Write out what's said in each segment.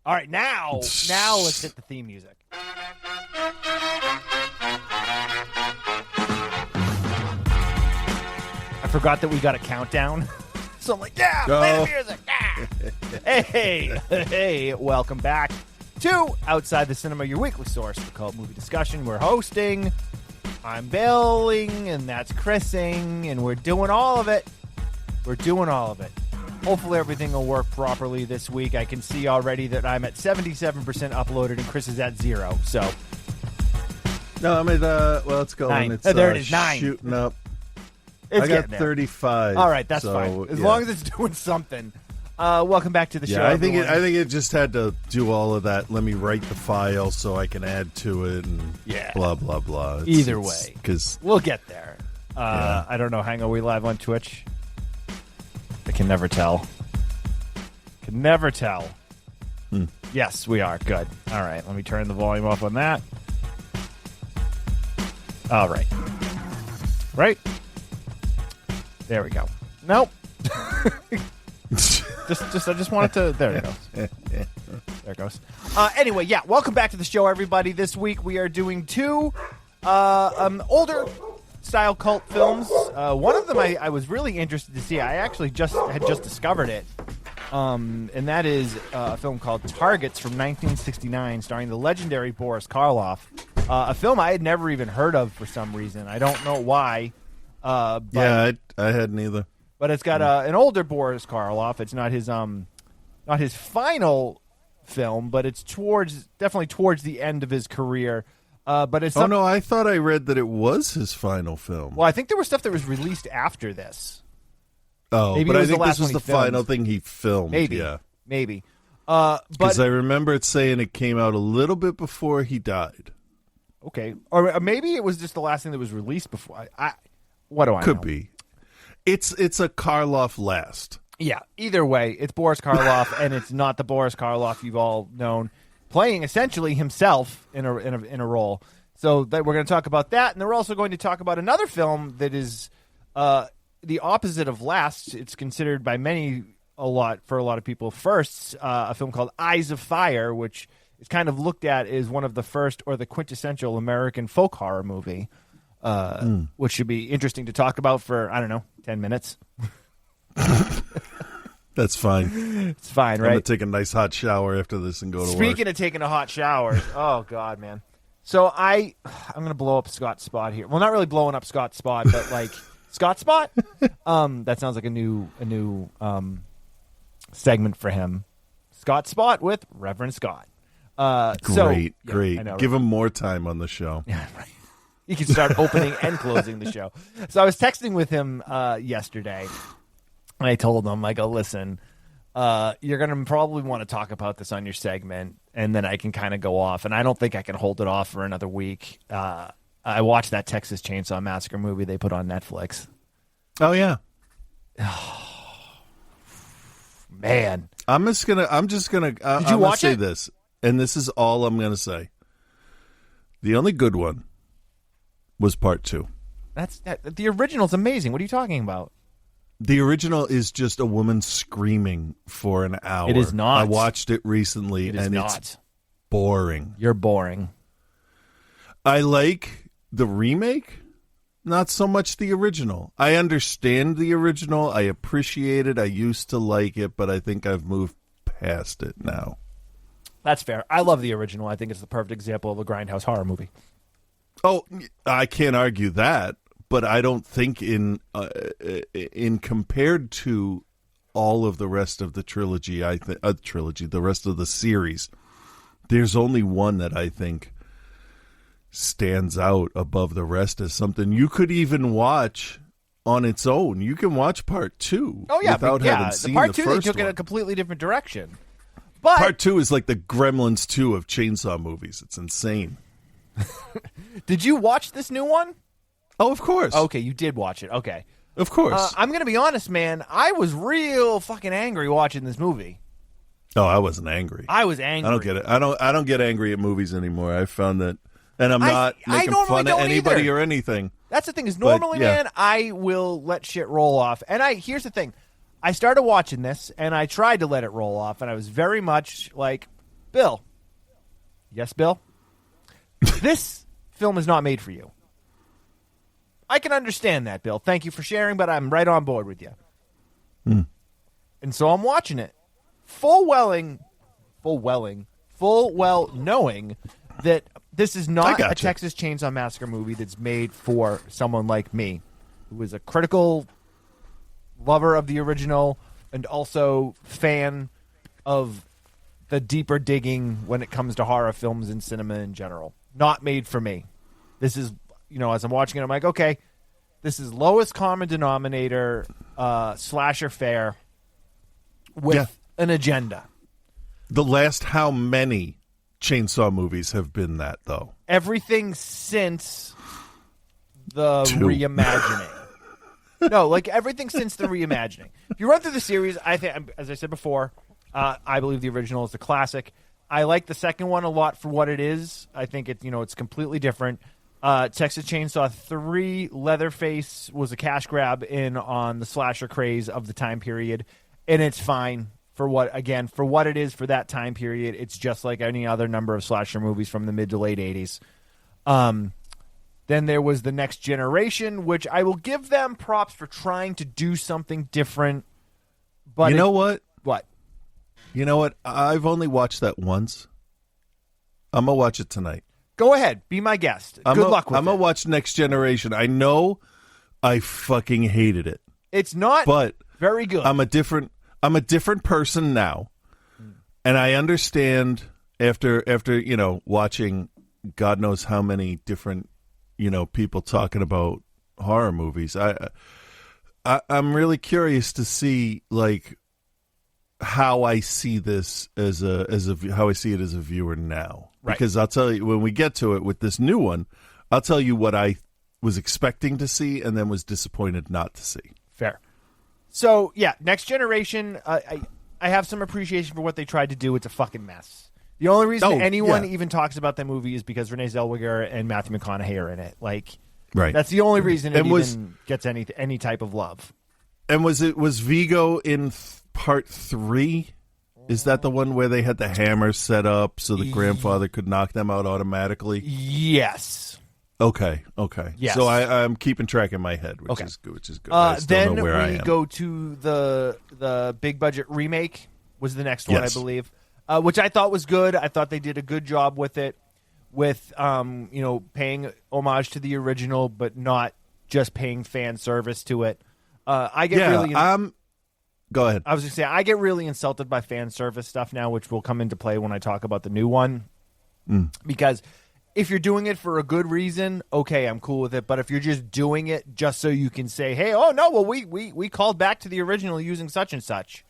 All right, now let's hit the theme music. I forgot that we got a countdown. So I'm like, play the music. Yeah. Hey, welcome back to Outside the Cinema, your weekly source for cult movie discussion. We're hosting. I'm Billing, and that's Chrising, and we're doing all of it. Hopefully everything will work properly this week. I can see already that I'm at 77% uploaded, and Chris is at 0. So, no, I'm at it's going. 9. It's there it is, 9. Shooting up. I got 35. All right, that's fine. As long as it's doing something. Welcome back to the show. I think it just had to do all of that. Let me write the file so I can add to it, and blah blah blah. Either way, because we'll get there. I don't know. Hang on, are we live on Twitch? I can never tell. Yes, we are. Good. All right, let me turn the volume off on that. All right. Right. There we go. Nope. I just wanted to. There it goes. There it goes. Anyway, welcome back to the show, everybody. This week we are doing 2 older style cult films. One of them I was really interested to see. I actually had just discovered it, and that is a film called Targets from 1969, starring the legendary Boris Karloff. A film I had never even heard of for some reason. I don't know why. I hadn't either. But it's got an older Boris Karloff. It's not his final film, but it's definitely towards the end of his career. But it's no, I thought I read that it was his final film. Well, I think there was stuff that was released after this. Oh, maybe but I think this was the final thing he filmed. Maybe. Because I remember it saying it came out a little bit before he died. Okay, or maybe it was just the last thing that was released before. What do I know? Could be. It's a Karloff last. Yeah. Either way, it's Boris Karloff, and it's not the Boris Karloff you've all known, playing essentially himself in a role. So we're going to talk about that, and then we're also going to talk about another film that is the opposite of last. It's considered by a lot of people first, a film called Eyes of Fire, which is kind of looked at as one of the first or the quintessential American folk horror movie. Which should be interesting to talk about for, 10 minutes. That's fine. It's fine, right? I'm going to take a nice hot shower after this and go to work. Speaking of taking a hot shower, oh, God, man. So I'm going to blow up Scott's spot here. Well, not really blowing up Scott's spot, but like Scott's spot? That sounds like a new segment for him. Scott's spot with Reverend Scott. Great. I know, Give him more time on the show. Yeah, right. You can start opening and closing the show. So I was texting with him yesterday, and I told him, listen, you're going to probably want to talk about this on your segment, and then I can kind of go off. And I don't think I can hold it off for another week. I watched that Texas Chainsaw Massacre movie they put on Netflix. Oh, yeah. Man. I'm just gonna say this, and this is all I'm gonna say. The only good one was part 2. The original's amazing. What are you talking about? The original is just a woman screaming for an hour. It is not. I watched it recently, it's boring. You're boring. I like the remake, not so much the original. I understand the original. I appreciate it. I used to like it, but I think I've moved past it now. That's fair. I love the original. I think it's the perfect example of a grindhouse horror movie. Oh, I can't argue that, but I don't think in compared to all of the rest of the trilogy, the rest of the series, there's only one that I think stands out above the rest as something you could even watch on its own. You can watch part 2 without having seen the first one. Part 2 they took it a completely different direction. But part 2 is like the Gremlins 2 of chainsaw movies. It's insane. Did you watch this new one? Oh, of course. Okay, you did watch it. Okay. Of course. I'm going to be honest, man. I was real fucking angry watching this movie. Oh, I wasn't angry. I was angry. I don't get it. I don't get angry at movies anymore. I found that, and I'm not making fun of anybody either. Or anything. That's the thing is normally, man, I will let shit roll off. And here's the thing. I started watching this, and I tried to let it roll off, and I was very much like, Bill. Yes, Bill? This film is not made for you. I can understand that, Bill. Thank you for sharing, but I'm right on board with you. And so I'm watching it, full well knowing that this is not a Texas Chainsaw Massacre movie that's made for someone like me, who is a critical lover of the original and also fan of the deeper digging when it comes to horror films and cinema in general. Not made for me. This is, as I'm watching it, I'm like, okay, this is lowest common denominator, slasher fare with an agenda. The last how many Chainsaw movies have been that, though? Everything since the reimagining. No, like everything since the reimagining. If you run through the series, I think, as I said before, I believe the original is the classic. I like the second one a lot for what it is. I think it's completely different. Texas Chainsaw 3, Leatherface was a cash grab in on the slasher craze of the time period, and it's fine for what it is for that time period. It's just like any other number of slasher movies from the mid to late 80s. Then there was The Next Generation, which I will give them props for trying to do something different. But you know what? What? You know what? I've only watched that once. I'm going to watch it tonight. Go ahead. Be my guest. Good luck with it. I'm going to watch Next Generation. I know I fucking hated it. It's not but very good. I'm a different person now. And I understand after watching God knows how many different people talking about horror movies. I'm really curious to see like how I see this how I see it as a viewer now. Right. Because I'll tell you when we get to it with this new one, I'll tell you what I was expecting to see and then was disappointed not to see. Fair. So yeah, Next Generation. I have some appreciation for what they tried to do. It's a fucking mess. The only reason anyone even talks about that movie is because Renee Zellweger and Matthew McConaughey are in it. Like, right. That's the only reason it even gets any type of love. And was Vigo in part 3? Is that the one where they had the hammer set up so the grandfather could knock them out automatically? Yes. Okay. Yes. So I'm keeping track in my head, which is good. I still then know where I am. go to the big budget remake was the next one, I believe, which I thought was good. I thought they did a good job with it, with paying homage to the original, but not just paying fan service to it. Go ahead. I was going to say, I get really insulted by fan service stuff now, which will come into play when I talk about the new one. Because if you're doing it for a good reason, okay, I'm cool with it. But if you're just doing it just so you can say, hey, oh, no, well, we called back to the original using such and such.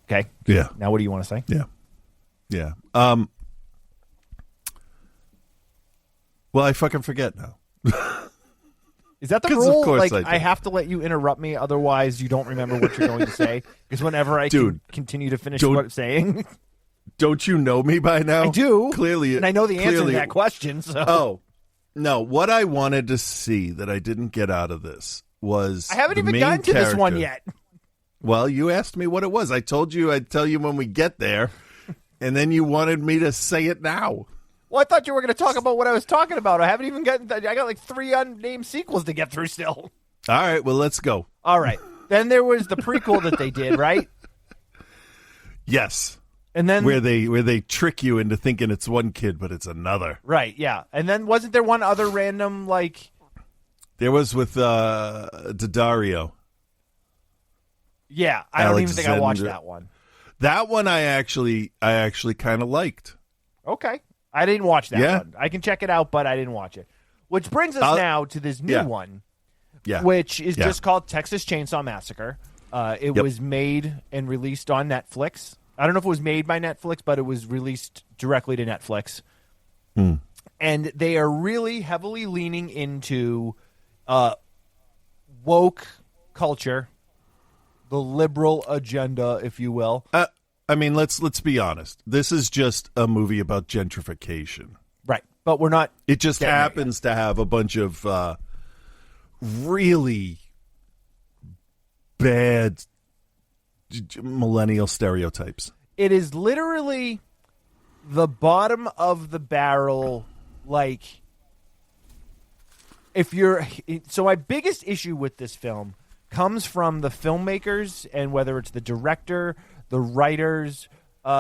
Okay. Yeah. Now what do you want to say? Yeah. Well, I fucking forget now. Is that the rule? Of course I have to let you interrupt me, otherwise you don't remember what you're going to say. Because whenever I can continue to finish what I'm saying. Don't you know me by now? I do. Clearly. And I know the answer to that question. So. Oh. No, what I wanted to see that I didn't get out of this was I haven't even gotten to this one yet. Well, you asked me what it was. I told you I'd tell you when we get there. And then you wanted me to say it now. Well, I thought you were going to talk about what I was talking about. I haven't even gotten. I got like 3 unnamed sequels to get through still. All right, well, let's go. All right. Then there was the prequel that they did, right? Yes. And then where they trick you into thinking it's one kid, but it's another. Right, yeah. And then wasn't there one other random like? There was with Daddario. Yeah, I don't even think I watched that one. That one I actually kind of liked. Okay. I didn't watch that one. I can check it out, but I didn't watch it. Which brings us now to this new one, which is just called Texas Chainsaw Massacre. It was made and released on Netflix. I don't know if it was made by Netflix, but it was released directly to Netflix. And they are really heavily leaning into woke culture, the liberal agenda, if you will. I mean, let's be honest. This is just a movie about gentrification. Right. But we're not. It just happens to have a bunch of really bad millennial stereotypes. it is literally the bottom of the barrel. Like, so my biggest issue with this film comes from the filmmakers, and whether it's the director, the writers,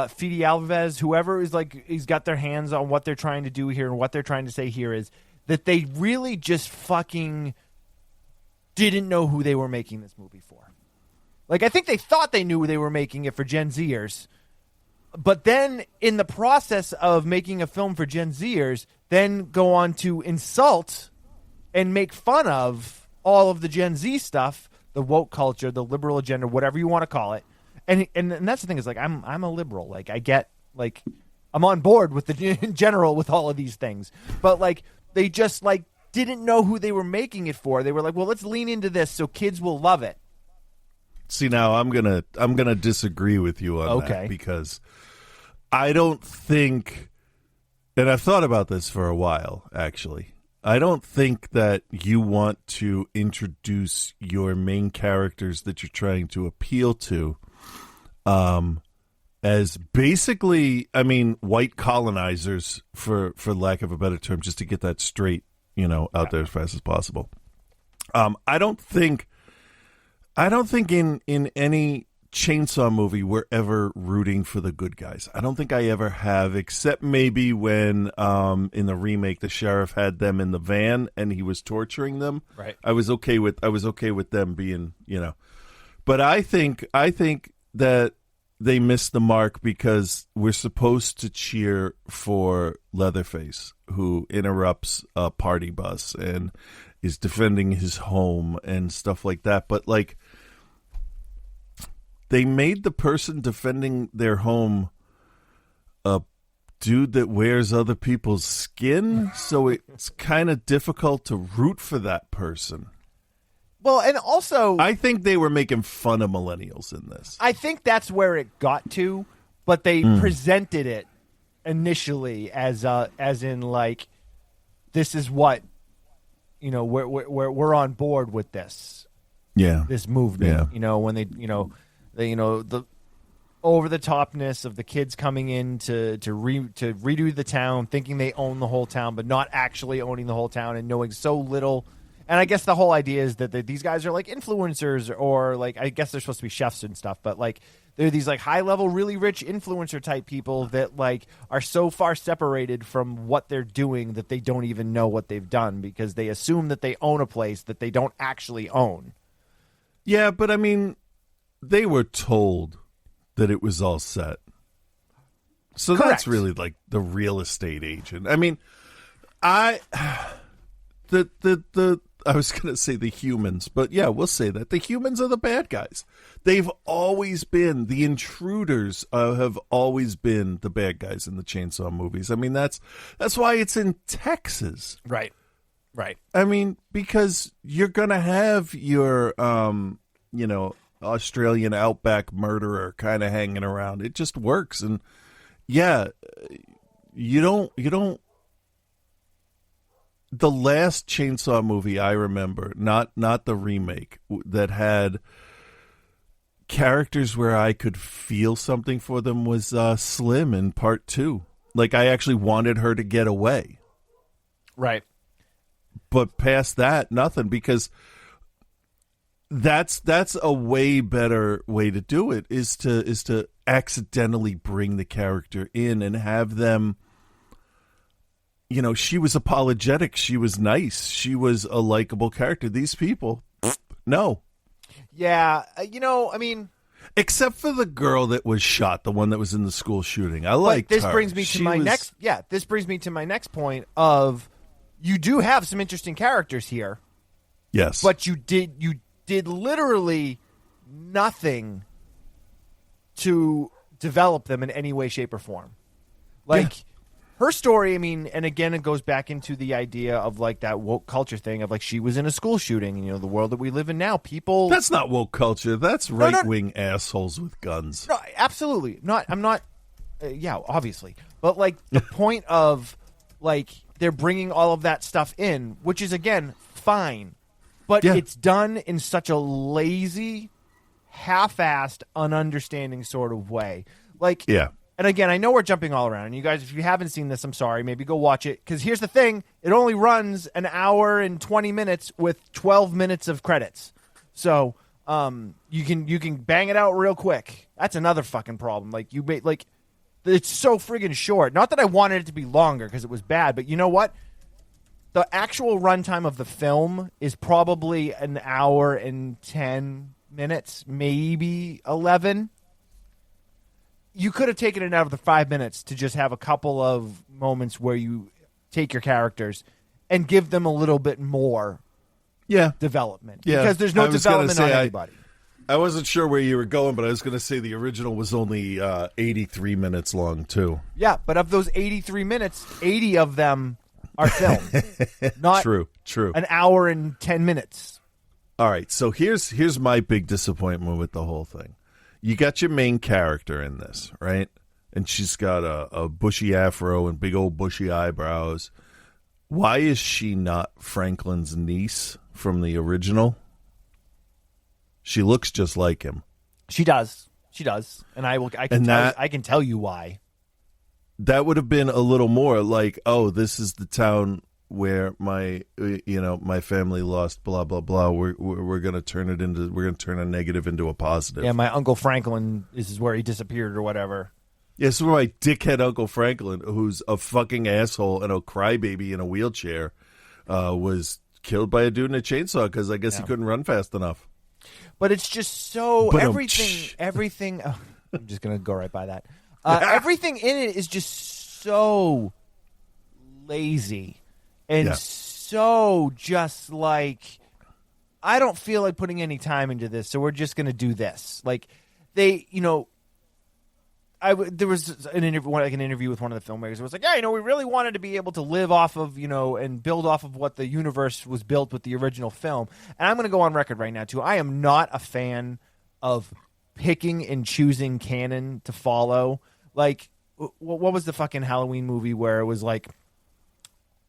Fede Alvarez, whoever is like, he's got their hands on what they're trying to do here and what they're trying to say here, is that they really just fucking didn't know who they were making this movie for. Like, I think they thought they knew they were making it for Gen Zers, but then in the process of making a film for Gen Zers, then go on to insult and make fun of all of the Gen Z stuff, the woke culture, the liberal agenda, whatever you want to call it. And that's the thing, is like, I'm a liberal. Like, I get, like, I'm on board with in general with all of these things. But like, they just like didn't know who they were making it for. They were like, well, let's lean into this so kids will love it. See, now I'm gonna disagree with you on that, because I don't think, and I've thought about this for a while, actually. I don't think that you want to introduce your main characters that you're trying to appeal to as basically, I mean, white colonizers, for lack of a better term, just to get that straight, out there as fast as possible. I don't think in any Chainsaw movie we're ever rooting for the good guys. I don't think I ever have, except maybe when in the remake the sheriff had them in the van and he was torturing them. Right. I was okay with them being, But I think that they missed the mark, because we're supposed to cheer for Leatherface, who interrupts a party bus and is defending his home and stuff like that. But like, they made the person defending their home a dude that wears other people's skin, so it's kind of difficult to root for that person. Well, and also, I think they were making fun of millennials in this. I think that's where it got to, but they presented it initially as in like, this is what, we're on board with this. Yeah. This movement. Yeah. When they the over the topness of the kids coming in to redo the town, thinking they own the whole town, but not actually owning the whole town and knowing so little. And I guess the whole idea is that these guys are like influencers, or like, I guess they're supposed to be chefs and stuff, but like, they're these like high level, really rich influencer type people that like are so far separated from what they're doing that they don't even know what they've done, because they assume that they own a place that they don't actually own. Yeah, but I mean, they were told that it was all set. So Correct. That's really like the real estate agent. I mean, I was going to say the humans, but yeah, we'll say that. The humans are the bad guys. They've always been, the intruders have always been the bad guys in the Chainsaw movies. I mean, that's why it's in Texas. Right. Right. I mean, because you're going to have your, Australian outback murderer kind of hanging around. It just works. And yeah, you don't, the last Chainsaw movie I remember, not the remake, that had characters where I could feel something for them was Slim in Part 2. Like, I actually wanted her to get away. Right. But past that, nothing, because that's a way better way to do it, is to accidentally bring the character in and have them, she was apologetic, she was nice, she was a likable character. These people, no. Yeah, I mean, except for the girl that was shot, the one that was in the school shooting. I liked her. This brings me to my next point of, you do have some interesting characters here. Yes. But you did literally nothing to develop them in any way, shape, or form. Like, her story, I mean, and again, it goes back into the idea of like that woke culture thing of like, she was in a school shooting, and the world that we live in now, people. That's not woke culture. That's right-wing assholes with guns. No, absolutely. I'm not, yeah, obviously. But like, the point of like, they're bringing all of that stuff in, which is, again, fine. But it's done in such a lazy, half-assed, ununderstanding sort of way. Like, Yeah. And again, I know we're jumping all around. And you guys, if you haven't seen this, I'm sorry. Maybe go watch it. Because here's the thing. It only runs an hour and 20 minutes with 12 minutes of credits. So you can bang it out real quick. That's another fucking problem. Like, it's so friggin' short. Not that I wanted it to be longer because it was bad. But you know what? The actual runtime of the film is probably an hour and 10 minutes, maybe 11. You could have taken it out of the 5 minutes to just have a couple of moments where you take your characters and give them a little bit more development. Yeah. Because there's no development on anybody. I wasn't sure where you were going, but I was going to say the original was only 83 minutes long, too. Yeah, but of those 83 minutes, 80 of them are film. Not True. an hour and 10 minutes. All right, so here's my big disappointment with the whole thing. You got your main character in this, right? And she's got a bushy afro and big old bushy eyebrows. Why is she not Franklin's niece from the original? She looks just like him. She does. And I can tell you why. That would have been a little more like, oh, this is the town where my family lost blah blah blah. We're gonna turn a negative into a positive. Yeah, my Uncle Franklin is where he disappeared or whatever. Yeah, so my dickhead Uncle Franklin, who's a fucking asshole and a crybaby in a wheelchair, was killed by a dude in a chainsaw because I guess he couldn't run fast enough. But it's just so everything. Oh, I'm just gonna go right by that. Everything in it is just so lazy. And so just like, I don't feel like putting any time into this, so we're just going to do this. Like, there was an interview with one of the filmmakers. It was like, we really wanted to be able to live off of, and build off of what the universe was built with the original film. And I'm going to go on record right now, too. I am not a fan of picking and choosing canon to follow. Like, what was the fucking Halloween movie where it was like,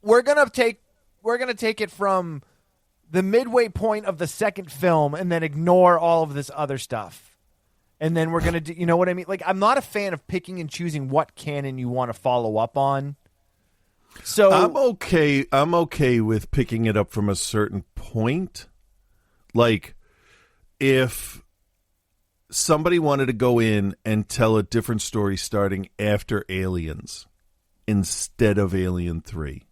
we're gonna take it from the midway point of the second film and then ignore all of this other stuff, and then we're gonna do, you know what I mean? Like, I'm not a fan of picking and choosing what canon you want to follow up on. So I'm okay with picking it up from a certain point. Like, if somebody wanted to go in and tell a different story starting after Aliens instead of Alien 3.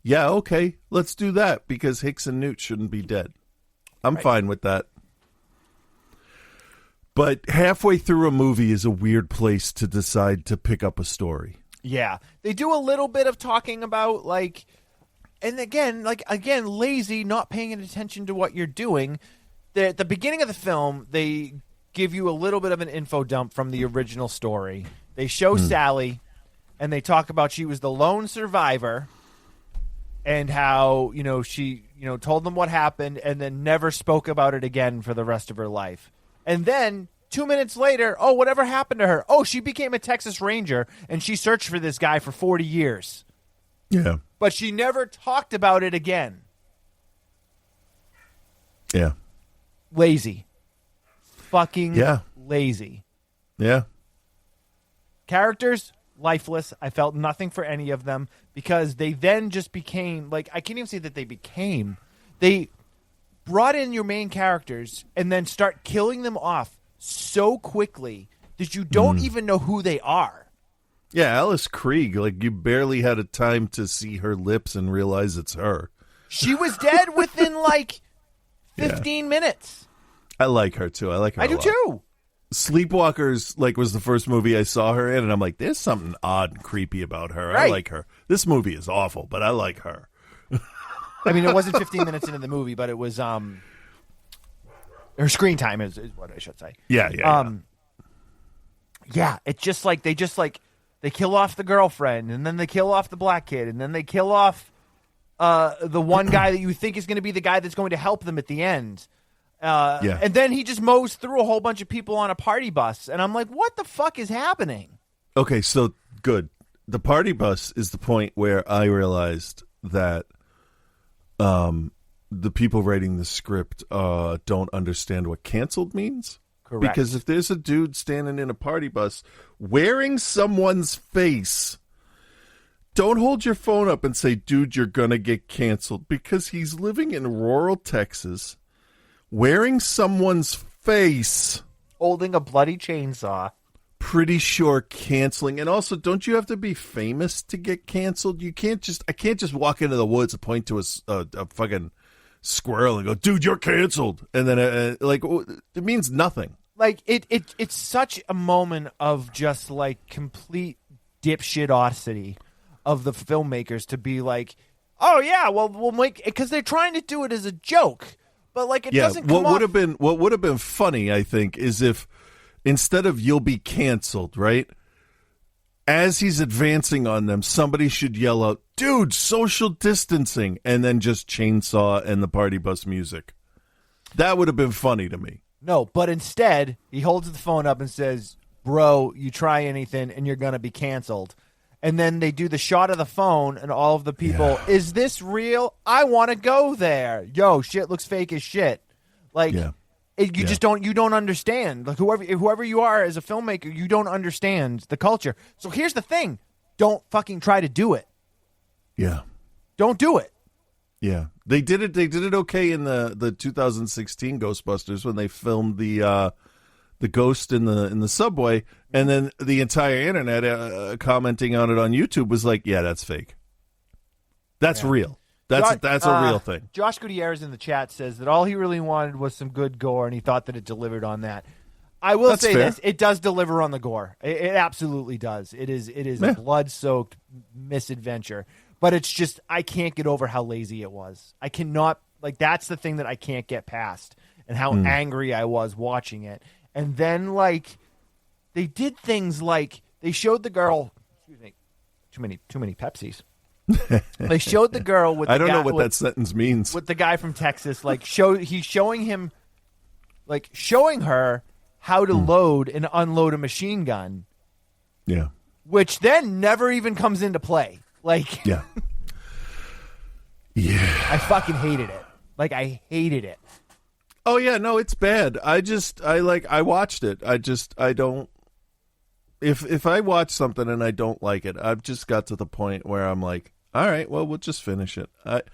Yeah, okay, let's do that because Hicks and Newt shouldn't be dead. I'm fine with that. But halfway through a movie is a weird place to decide to pick up a story. Yeah. They do a little bit of talking about, like, and again, lazy, not paying attention to what you're doing. At the beginning of the film, they give you a little bit of an info dump from the original story. They show Sally, and they talk about she was the lone survivor. And how, she, told them what happened and then never spoke about it again for the rest of her life. And then 2 minutes later, whatever happened to her? Oh, she became a Texas Ranger and she searched for this guy for 40 years. Yeah. But she never talked about it again. Yeah. Lazy. Fucking lazy. Yeah. Characters, lifeless. I felt nothing for any of them because they then just became, like, I can't even say that they brought in your main characters and then start killing them off so quickly that you don't even know who they are. Yeah, Alice Krieg, like, you barely had a time to see her lips and realize it's her. She was dead within, like, 15 minutes. I like her, too. I like her I do, too. Sleepwalkers, like, was the first movie I saw her in, and I'm like, there's something odd and creepy about her. Right. I like her. This movie is awful, but I like her. I mean, it wasn't 15 minutes into the movie, but it was, her screen time is what I should say. Yeah. Yeah, it's just like, they kill off the girlfriend, and then they kill off the black kid, and then they kill off the one guy that you think is going to be the guy that's going to help them at the end. And then he just mows through a whole bunch of people on a party bus. And I'm like, what the fuck is happening? Okay, so good. The party bus is the point where I realized that the people writing the script don't understand what canceled means. Correct. Because if there's a dude standing in a party bus wearing someone's face, don't hold your phone up and say, dude, you're going to get canceled. Because he's living in rural Texas, wearing someone's face. Holding a bloody chainsaw. Pretty sure canceling. And also, don't you have to be famous to get canceled? I can't just walk into the woods and point to a fucking squirrel and go, dude, you're canceled. And then it means nothing. Like it's such a moment of just like complete dipshitosity of the filmmakers to be like, oh yeah, well we'll make, because they're trying to do it as a joke, but like it doesn't come off. What would have been funny, I think, is if instead of "you'll be canceled," right, as he's advancing on them, somebody should yell out, dude, social distancing, and then just chainsaw and the party bus music. That would have been funny to me. No, but instead, he holds the phone up and says, bro, you try anything and you're going to be canceled. And then they do the shot of the phone and all of the people, is this real? I want to go there. Yo, shit looks fake as shit. Like, you don't understand. Like, whoever you are as a filmmaker, you don't understand the culture. So here's the thing. Don't fucking try to do it. Yeah. Don't do it. Yeah, they did it. They did it okay in the 2016 Ghostbusters when they filmed the ghost in the subway, and then the entire internet commenting on it on YouTube was like, "Yeah, that's fake. That's real. That's a real thing." Josh Gutierrez in the chat says that all he really wanted was some good gore, and he thought that it delivered on that. I will say this: it does deliver on the gore. It absolutely does. It is a blood-soaked misadventure. But it's just, I can't get over how lazy it was. I cannot, like, that's the thing that I can't get past, and how angry I was watching it. And then, like, they did things like, they showed the girl, excuse me, too many Pepsis. They showed the girl with the I don't know what that sentence means. With the guy from Texas, like, he's showing him, like, showing her how to load and unload a machine gun. Yeah. Which then never even comes into play. Like, yeah. I fucking hated it. Like, I hated it. Oh yeah, no, it's bad. I watched it. I don't. If I watch something and I don't like it, I've just got to the point where I'm like, all right, well, we'll just finish it. I'm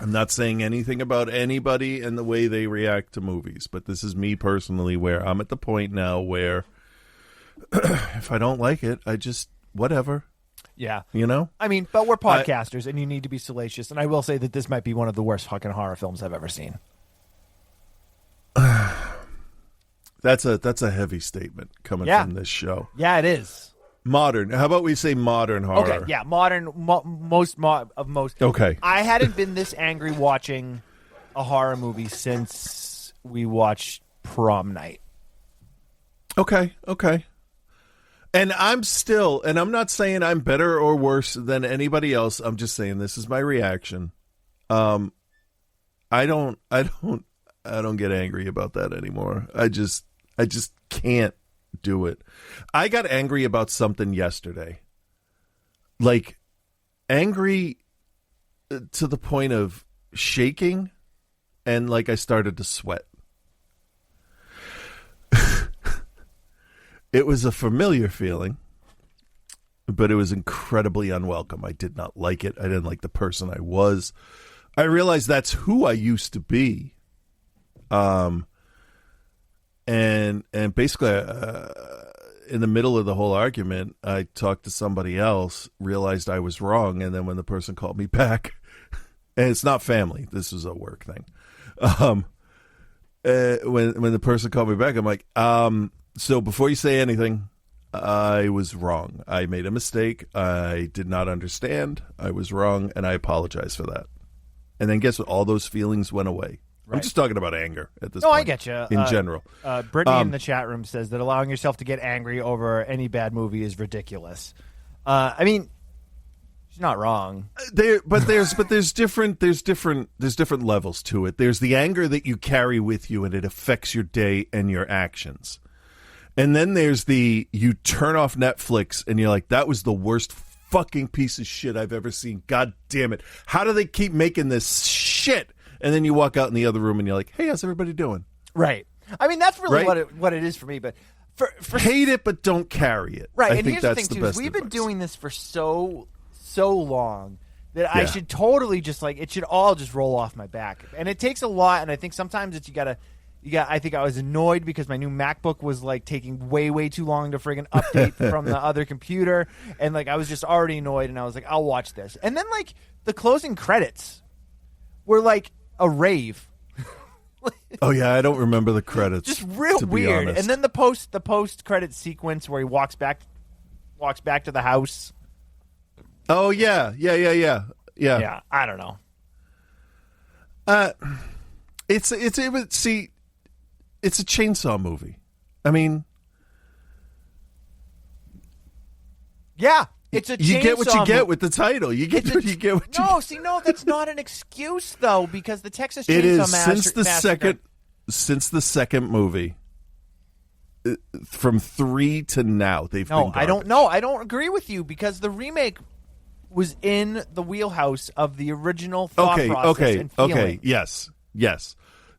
not saying anything about anybody and the way they react to movies, but this is me personally, where I'm at the point now where if I don't like it, I just. Whatever. Yeah. You know? I mean, but we're podcasters, and you need to be salacious. And I will say that this might be one of the worst fucking horror films I've ever seen. That's a heavy statement coming from this show. Yeah, it is. Modern. How about we say modern horror? Okay, yeah, modern, most. Okay. I hadn't been this angry watching a horror movie since we watched Prom Night. Okay. And I'm not saying I'm better or worse than anybody else. I'm just saying this is my reaction. I don't get angry about that anymore. I just can't do it. I got angry about something yesterday. Like, angry to the point of shaking, and like I started to sweat. It was a familiar feeling, but it was incredibly unwelcome. I did not like it. I didn't like the person I was. I realized that's who I used to be. And basically, in the middle of the whole argument, I talked to somebody else, realized I was wrong, and then when the person called me back, and it's not family, this is a work thing. When the person called me back, I'm like, so before you say anything, I was wrong. I made a mistake. I did not understand. I was wrong, and I apologize for that. And then guess what? All those feelings went away. Right. I'm just talking about anger at this point. I get you. In general. Brittany in the chat room says that allowing yourself to get angry over any bad movie is ridiculous. I mean, she's not wrong. There's different levels to it. There's the anger that you carry with you, and it affects your day and your actions. And then there's you turn off Netflix and you're like, that was the worst fucking piece of shit I've ever seen. God damn it. How do they keep making this shit? And then you walk out in the other room and you're like, hey, how's everybody doing? Right. I mean, that's really Right? what it is for me. But for hate it, but don't carry it. right. I And think here's the that's thing the too: is best we've been advice. doing this for so long that I should totally just like it should all just roll off my back. And it takes a lot. And I think sometimes it's you got. I think I was annoyed because my new MacBook was like taking way too long to friggin' update from the other computer, and like I was just already annoyed. And I was like, I'll watch this. And then like the closing credits were like a rave. Oh yeah, I don't remember the credits. Just real to be weird. honest. And then the post credit sequence where he walks back to the house. Oh yeah. Yeah, I don't know. It's a chainsaw movie. I mean, yeah, it's a you get what you chainsaw get movie. with the title. You get what you get. What you No, that's not an excuse though, because the Texas Chainsaw It is Massacre. since the second movie, from 3 to now, they've been garbage. I don't know. I don't agree with you because the remake was in the wheelhouse of the original thought process and feeling. Yes.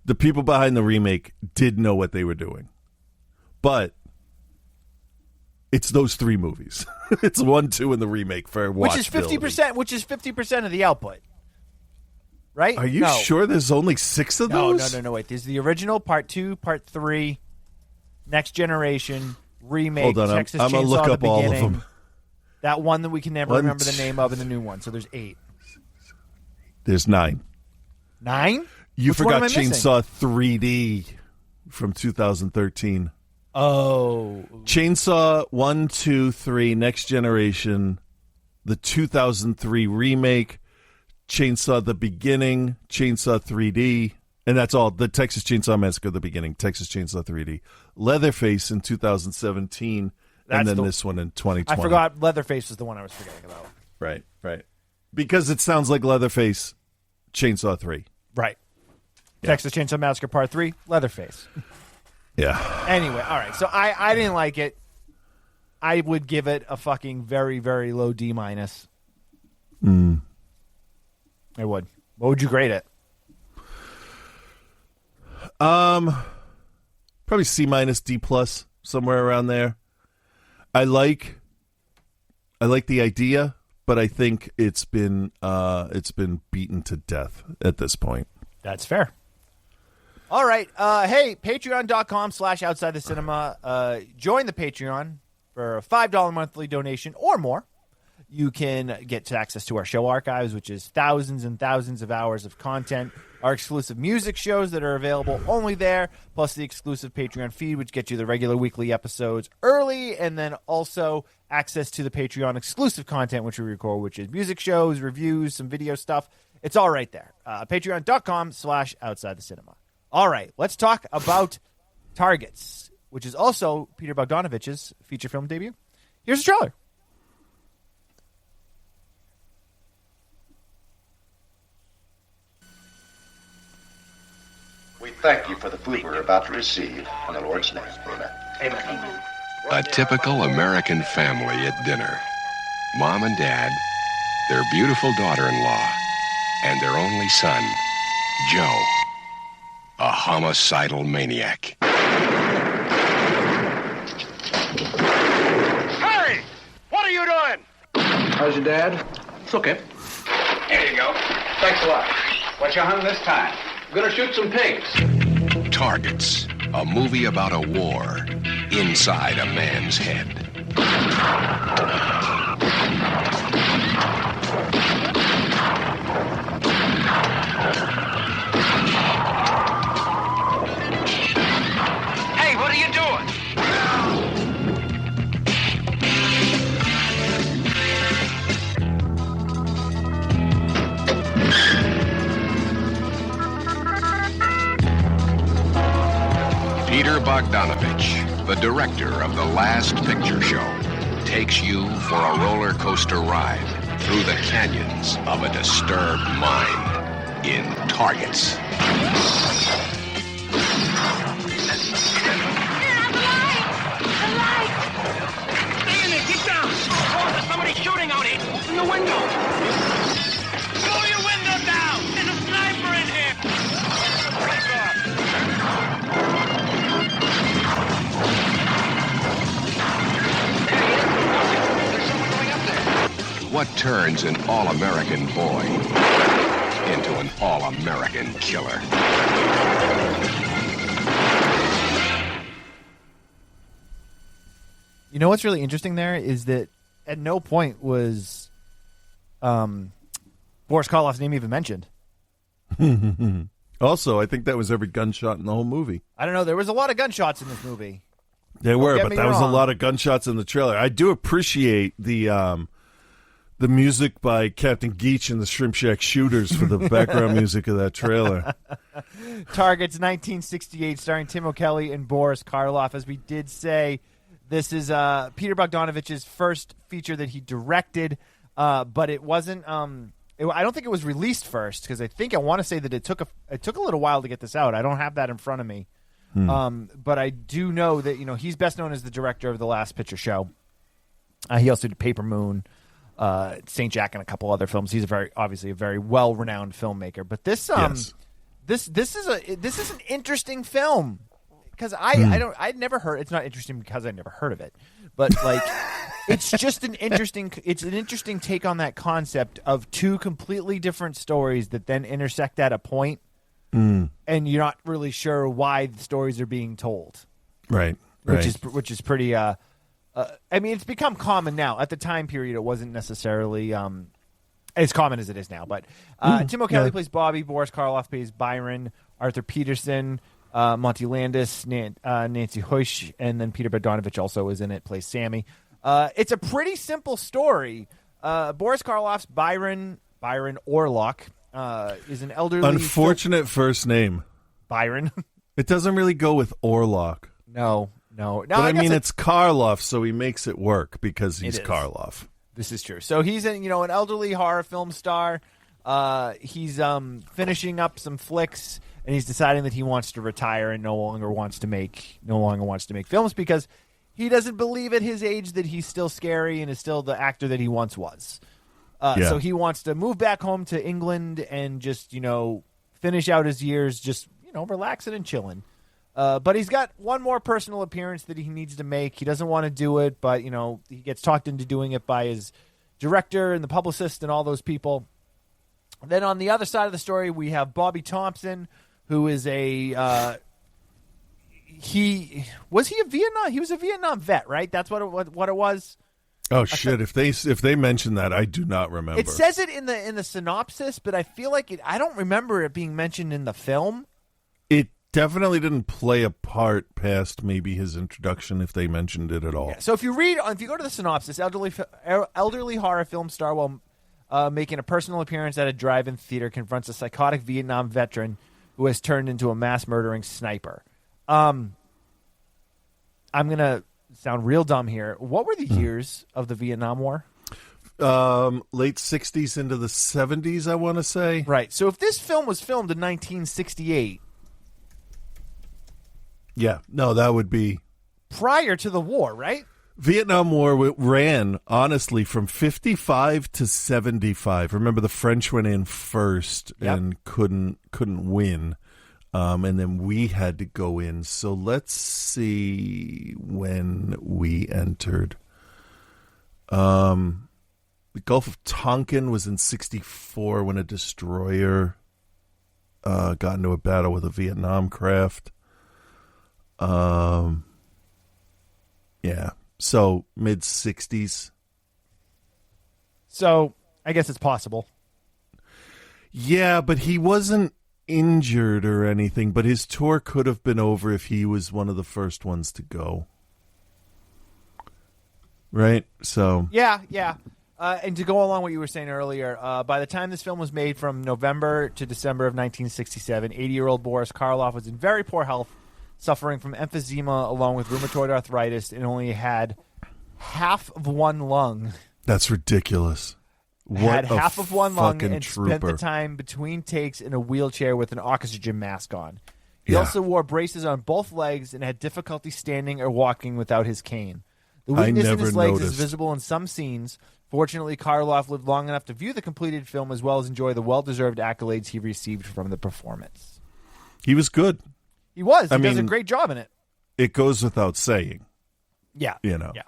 The people behind the remake did know what they were doing, but it's those 3 movies. It's 1, 2, and the remake for which is 50%. Which is 50% of the output. Right? Are you sure there's only 6 of those? No. Wait, there's the original, Part 2, Part 3, Next Generation, remake, Hold on, Texas I'm Chainsaw, gonna look the up all of beginning. them. That one that we can never remember the name of, and the new one. So there's 8. There's 9. 9? You Which one am forgot I missing? Chainsaw 3D from 2013. Oh. Chainsaw 1, 2, 3, Next Generation, the 2003 remake, Chainsaw the Beginning, Chainsaw 3D, and that's all. The Texas Chainsaw Massacre, the beginning, Texas Chainsaw 3D, Leatherface in 2017, and then this one in 2020. I forgot Leatherface was the one I was forgetting about. Right. Because it sounds like Leatherface, Chainsaw 3. Right. Yeah. Texas Chainsaw Massacre Part 3, Leatherface. Yeah. Anyway, all right. So I didn't like it. I would give it a fucking very, very low D-. I would. What would you grade it? Probably C-, D+, somewhere around there. I like the idea, but I think it's been beaten to death at this point. That's fair. All right. Hey, patreon.com/outsidethecinema. Join the Patreon for a $5 monthly donation or more. You can get access to our show archives, which is thousands and thousands of hours of content, our exclusive music shows that are available only there, plus the exclusive Patreon feed, which gets you the regular weekly episodes early, and then also access to the Patreon exclusive content, which we record, which is music shows, reviews, some video stuff. It's all right there. Patreon.com/outsidethecinema. All right, let's talk about Targets, which is also Peter Bogdanovich's feature film debut. Here's the trailer. We thank you for the food we're about to receive. In the Lord's name, amen. Amen. A typical American family at dinner. Mom and Dad, their beautiful daughter-in-law, and their only son, Joe, a homicidal maniac. Harry! What are you doing? How's your dad? It's okay. Here you go. Thanks a lot. What you hunting this time? I'm gonna shoot some pigs. Targets, a movie about a war inside a man's head. Hey, what are you doing? Peter Bogdanovich, the director of The Last Picture Show, takes you for a roller coaster ride through the canyons of a disturbed mind in Targets. Stay in there, get down! Oh, there's somebody shooting out here! Open the window! Blow your window down! There's a sniper in here! What turns an all-American boy into an all-American killer? You know what's really interesting there is that at no point was Boris Karloff's name even mentioned. Also, I think that was every gunshot in the whole movie. I don't know. There was a lot of gunshots in this movie. There were, but me that was a wrong. lot of gunshots in the trailer. I do appreciate the music by Captain Geach and the Shrimp Shack Shooters for the background music of that trailer. Targets 1968, starring Tim O'Kelly and Boris Karloff. As we did say, this is Peter Bogdanovich's first feature that he directed, but it wasn't. I don't think it was released first because I want to say that it took a little while to get this out. I don't have that in front of me, but I do know that he's best known as the director of The Last Picture Show. He also did Paper Moon, Saint Jack, and a couple other films. He's obviously a very well renowned filmmaker. But this this is an interesting film because I'd never heard. It's not interesting because I never heard of it, but like. It's just an interesting take on that concept of two completely different stories that then intersect at a point, and you're not really sure why the stories are being told. Right. Which is pretty. I mean, it's become common now. At the time period, it wasn't necessarily as common as it is now. But Tim O'Kelly plays Bobby, Boris Karloff plays Byron, Arthur Peterson, Monty Landis, Nancy Hoysh, and then Peter Bogdanovich also is in it, plays Sammy. It's a pretty simple story. Boris Karloff's Byron Orlock is an elderly... Unfortunate first name. Byron. It doesn't really go with Orlock. No. But I mean, it's Karloff, so he makes it work because he's Karloff. This is true. So he's an elderly horror film star. He's finishing up some flicks, and he's deciding that he wants to retire and no longer wants to make films because... he doesn't believe at his age that he's still scary and is still the actor that he once was. So he wants to move back home to England and just, finish out his years just, relaxing and chilling. But he's got one more personal appearance that he needs to make. He doesn't want to do it, but, he gets talked into doing it by his director and the publicist and all those people. Then on the other side of the story, we have Bobby Thompson, who is he was a Vietnam vet, right? That's what it was. Oh shit! If they mention that, I do not remember. It says it in the synopsis, but I feel like I don't remember it being mentioned in the film. It definitely didn't play a part past maybe his introduction, if they mentioned it at all. Yeah, so if you go to the synopsis, elderly horror film star while making a personal appearance at a drive-in theater confronts a psychotic Vietnam veteran who has turned into a mass murdering sniper. I'm going to sound real dumb here. What were the years of the Vietnam War? Late 60s into the 70s, I want to say. Right. So if this film was filmed in 1968... yeah. No, that would be... prior to the war, right? Vietnam War ran, honestly, from 55 to 75. Remember, the French went in first and couldn't win. And then we had to go in. So let's see when we entered. The Gulf of Tonkin was in 64 when a destroyer got into a battle with a Vietnam craft. Yeah. So mid-60s. So I guess it's possible. Yeah, but he wasn't injured or anything, but his tour could have been over if he was one of the first ones to go. Right? So yeah. And to go along what you were saying earlier, by the time this film was made from November to December of 1967, 80-year-old Boris Karloff was in very poor health, suffering from emphysema along with rheumatoid arthritis, and only had half of one lung. That's ridiculous. Had half of one lung and trooper. Spent the time between takes in a wheelchair with an oxygen mask on. He Yeah. also wore braces on both legs and had difficulty standing or walking without his cane. The weakness in never his legs noticed. is visible in some scenes. Fortunately, Karloff lived long enough to view the completed film as well as enjoy the well-deserved accolades he received from the performance. He was good. He was. He I does a mean- great job in it. It goes without saying. Yeah. You know. Yeah.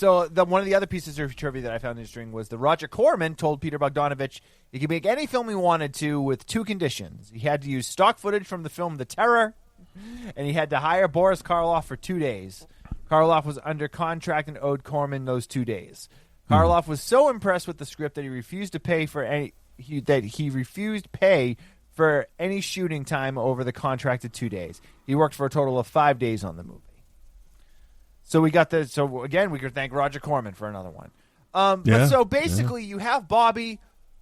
So one of the other pieces of trivia that I found interesting was that Roger Corman told Peter Bogdanovich he could make any film he wanted to with two conditions. He had to use stock footage from the film The Terror, and he had to hire Boris Karloff for 2 days. Karloff was under contract and owed Corman those 2 days. Karloff was so impressed with the script that he refused to pay for any shooting time over the contracted 2 days. He worked for a total of 5 days on the movie. So we got this. So again, we could thank Roger Corman for another one. But so basically, you have Bobby,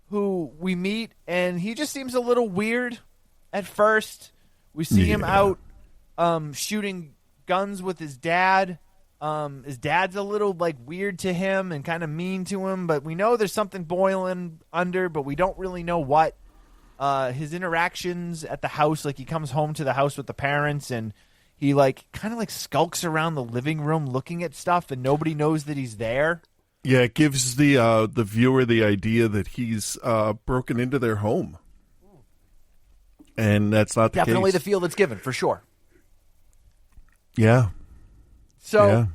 who we meet, and he just seems a little weird at first. We see him out shooting guns with his dad. His dad's a little weird to him and kind of mean to him, but we know there's something boiling under, but we don't really know what. His interactions at the house, he comes home to the house with the parents, and he kind of skulks around the living room looking at stuff, and nobody knows that he's there. Yeah, it gives the viewer the idea that he's broken into their home, and that's not the case. Definitely the feel that's given, for sure. Yeah. So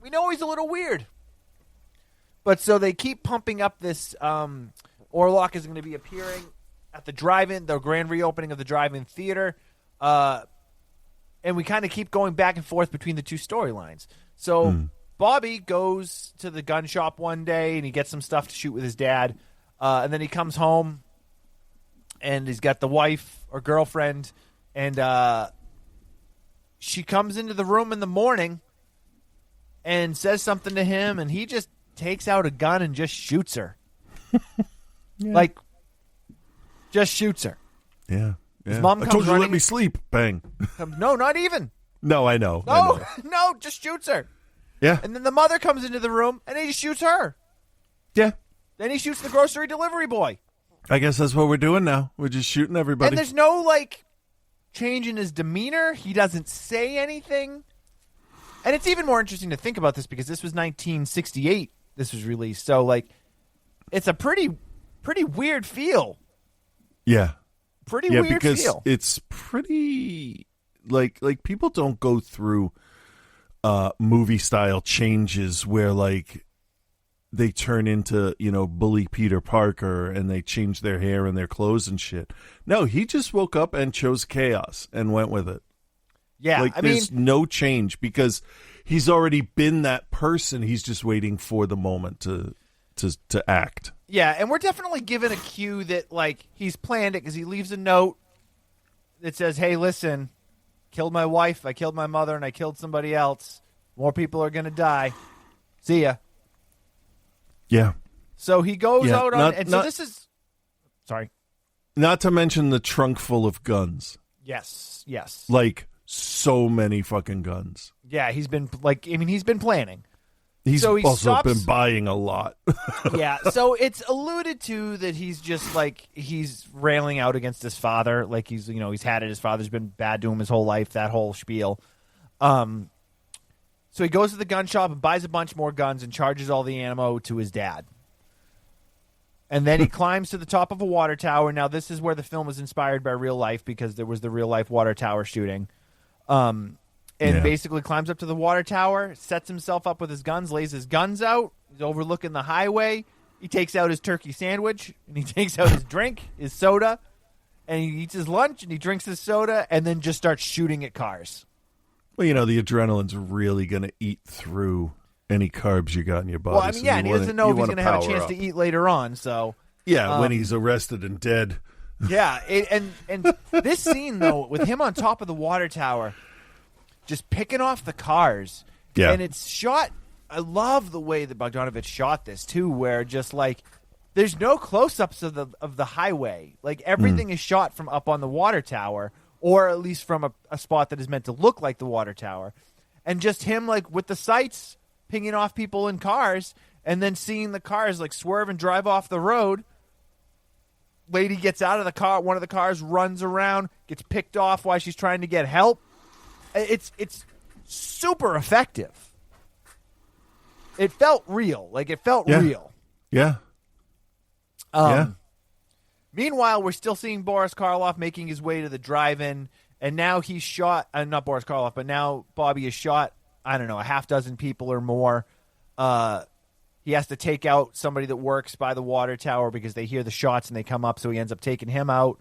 we know he's a little weird. But so they keep pumping up this. Orlock is going to be appearing at the drive-in, the grand reopening of the drive-in theater. And we kind of keep going back and forth between the two storylines. So Bobby goes to the gun shop one day, and he gets some stuff to shoot with his dad. And then he comes home, and he's got the wife or girlfriend, and she comes into the room in the morning and says something to him, and he just takes out a gun and just shoots her. Just shoots her. Yeah. His mom I comes told you to running. let me sleep. Bang. No, not even. No, I know. No, just shoots her. Yeah. And then the mother comes into the room, and he shoots her. Yeah. Then he shoots the grocery delivery boy. I guess that's what we're doing now. We're just shooting everybody. And there's no, change in his demeanor. He doesn't say anything. And it's even more interesting to think about this because this was 1968 this was released. So, it's a pretty weird feel. Yeah. Pretty weird because feel. It's pretty like people don't go through movie style changes where they turn into, bully Peter Parker and they change their hair and their clothes and shit. No, he just woke up and chose chaos and went with it. Yeah, there's no change because he's already been that person. He's just waiting for the moment to act. Yeah, and we're definitely given a cue that, he's planned it because he leaves a note that says, hey, listen, killed my wife, I killed my mother, and I killed somebody else. More people are going to die. See ya. Yeah. So he goes out on... and this is... Sorry. Not to mention the trunk full of guns. Yes. So many fucking guns. Yeah, he's been, he's been planning. He's so he also stops, been buying a lot. Yeah, so it's alluded to that he's just he's railing out against his father, he's he's had it. His father's been bad to him his whole life. That whole spiel. So he goes to the gun shop and buys a bunch more guns and charges all the ammo to his dad. And then he climbs to the top of a water tower. Now this is where the film was inspired by real life because there was the real life water tower shooting. Basically climbs up to the water tower, sets himself up with his guns, lays his guns out. He's overlooking the highway. He takes out his turkey sandwich, and he takes out his drink, his soda, and he eats his lunch, and he drinks his soda, and then just starts shooting at cars. Well, the adrenaline's really going to eat through any carbs you got in your body. Well, and he doesn't know if he's going to have a chance to eat later on, so... Yeah, when he's arrested and dead. Yeah, and this scene, though, with him on top of the water tower... just picking off the cars. Yeah. And it's shot... I love the way that Bogdanovich shot this, too, where just, there's no close-ups of the highway. Everything is shot from up on the water tower, or at least from a spot that is meant to look like the water tower. And just him, with the sights, pinging off people in cars, and then seeing the cars, swerve and drive off the road. Lady gets out of the car. One of the cars runs around, gets picked off while she's trying to get help. It's super effective. It felt real. It felt real. Yeah. Meanwhile, we're still seeing Boris Karloff making his way to the drive-in, and now he's shot, not Boris Karloff, but now Bobby has shot, I don't know, a half dozen people or more. he has to take out somebody that works by the water tower because they hear the shots and they come up, so he ends up taking him out,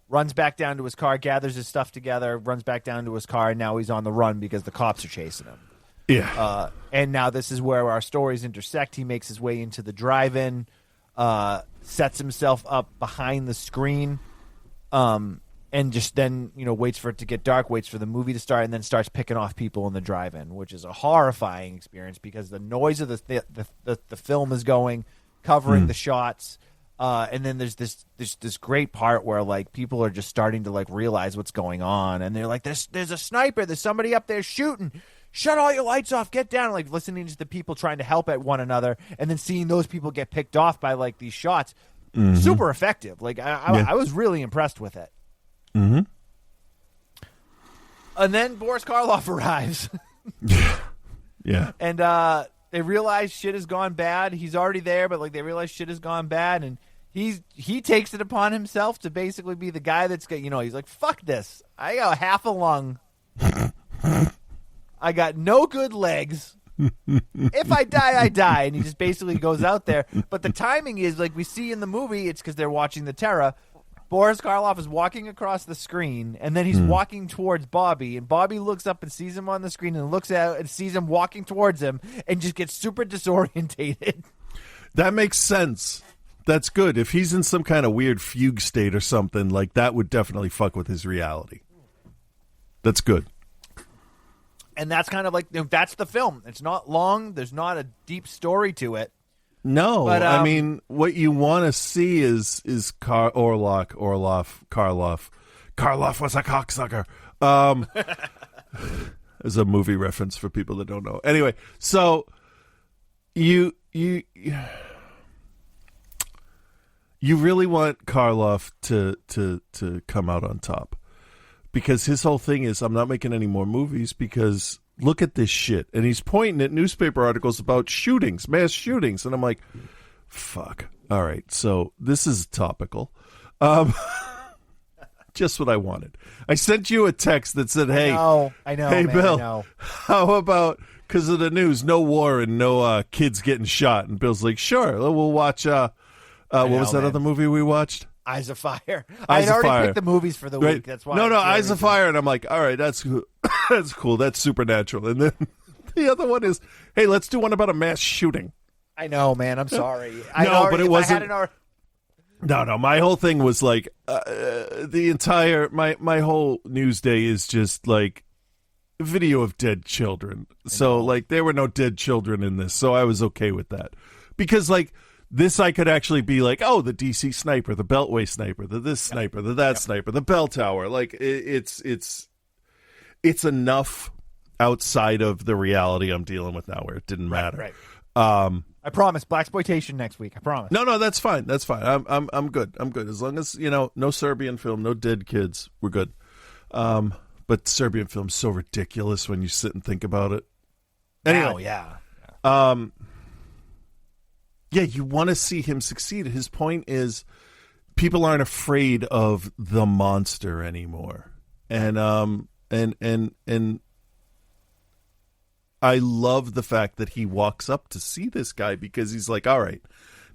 runs back down to his car, gathers his stuff together, runs back down to his car, and now he's on the run because the cops are chasing him. Yeah. And now this is where our stories intersect. He makes his way into the drive-in, sets himself up behind the screen, and just then, waits for it to get dark, waits for the movie to start, and then starts picking off people in the drive-in, which is a horrifying experience because the noise of the film is going, covering the shots, and then there's this great part where like people are just starting to like realize what's going on, and they're like, "There's a sniper, there's somebody up there shooting. Shut all your lights off, get down," like listening to the people trying to help at one another, and then seeing those people get picked off by like these shots. Super effective. Like I was really impressed with it. Mm-hmm. And then Boris Karloff arrives. Yeah. And they realize shit has gone bad. He's already there, but like they realize shit has gone bad, and he takes it upon himself to basically be the guy that's got, he's like, fuck this. I got half a lung. I got no good legs. If I die, I die. And he just basically goes out there. But the timing is, like we see in the movie, it's because they're watching the Terra. Boris Karloff is walking across the screen, and then he's walking towards Bobby. And Bobby looks up and sees him on the screen and looks out and sees him walking towards him and just gets super disorientated. That makes sense. That's good. If he's in some kind of weird fugue state or something, like that would definitely fuck with his reality. That's good. And that's kind of like, that's the film. It's not long. There's not a deep story to it. No, but, I mean, what you want to see is Karloff. Karloff was a cocksucker. There's a movie reference for people that don't know. Anyway, so you really want Karloff to come out on top. Because his whole thing is, I'm not making any more movies because look at this shit. And he's pointing at newspaper articles about shootings, mass shootings. And I'm like, fuck. All right, so this is topical. Just what I wanted. I sent you a text that said, hey, I know, hey, man, Bill, I know. how about, because of the news, no war and no kids getting shot. And Bill's like, sure, we'll watch, what was that other movie we watched? Eyes of Fire. Eyes I had of already Fire. picked the movies for the week. That's why. No, Eyes of Fire, and I'm like, all right, that's that's cool. That's supernatural. And then the other one is, hey, let's do one about a mass shooting. I know, man. I'm sorry. But it wasn't. No. My whole thing was like the entire my whole news day is just like video of dead children. So like there were no dead children in this, so I was okay with that because like. This I could actually be like, oh, the DC sniper, the Beltway sniper, the this sniper, the that sniper, the bell tower. Like it's enough outside of the reality I'm dealing with now where it didn't matter. Right. I promise, blaxploitation next week. I promise. No, that's fine. That's fine. I'm good. I'm good as long as no Serbian film, no dead kids. We're good. But Serbian film's so ridiculous when you sit and think about it. Anyway, yeah, you want to see him succeed. His point is people aren't afraid of the monster anymore. And I love the fact that he walks up to see this guy because he's like, all right,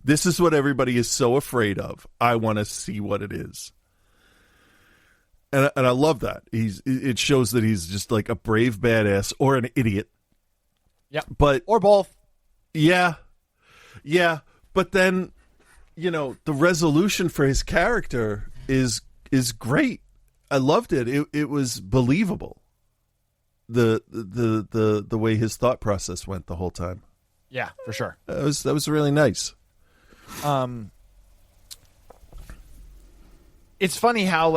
this is what everybody is so afraid of. I want to see what it is. And I love that. It shows that he's just like a brave badass or an idiot. Yeah. Or both. Yeah. Yeah, but then, the resolution for his character is great. I loved it. It was believable. The way his thought process went the whole time. Yeah, for sure. That was really nice. It's funny how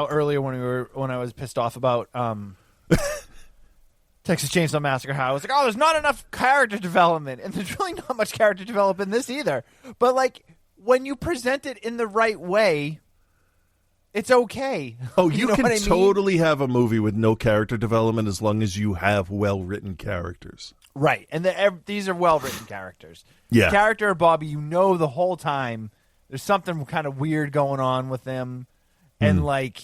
earlier when I was pissed off about Texas Chainsaw Massacre, how I was like, oh, there's not enough character development, and there's really not much character development in this either. But like when you present it in the right way, it's okay. Oh, you can totally have a movie with no character development as long as you have well-written characters. Right, and these are well-written characters. Yeah. The character of Bobby, the whole time, there's something kind of weird going on with him, and like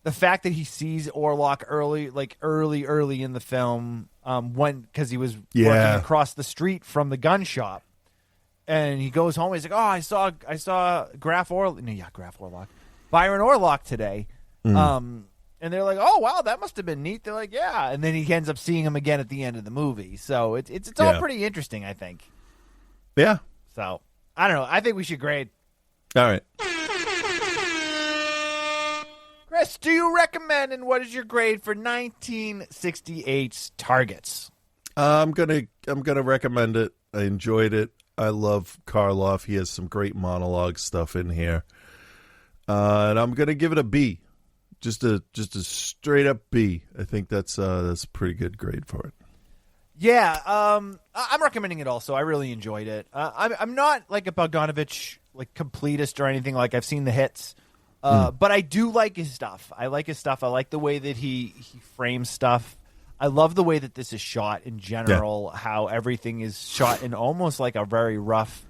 the fact that he sees Orlok early in the film, because he was working across the street from the gun shop, and he goes home. He's like, "Oh, I saw Byron Orlok today." And they're like, "Oh, wow, that must have been neat." They're like, "Yeah," and then he ends up seeing him again at the end of the movie. So it's all pretty interesting, I think. Yeah. So I don't know. I think we should grade. All right. Chris, do you recommend, and what is your grade for 1968's Targets? I'm gonna recommend it. I enjoyed it. I love Karloff. He has some great monologue stuff in here, and I'm gonna give it a B, just a straight up B. I think that's a pretty good grade for it. Yeah, I'm recommending it also. I really enjoyed it. I'm not like a Bogdanovich like completist or anything. Like I've seen the hits. But I do like his stuff. I like his stuff. I like the way that he frames stuff. I love the way that this is shot in general, how everything is shot in almost like a very rough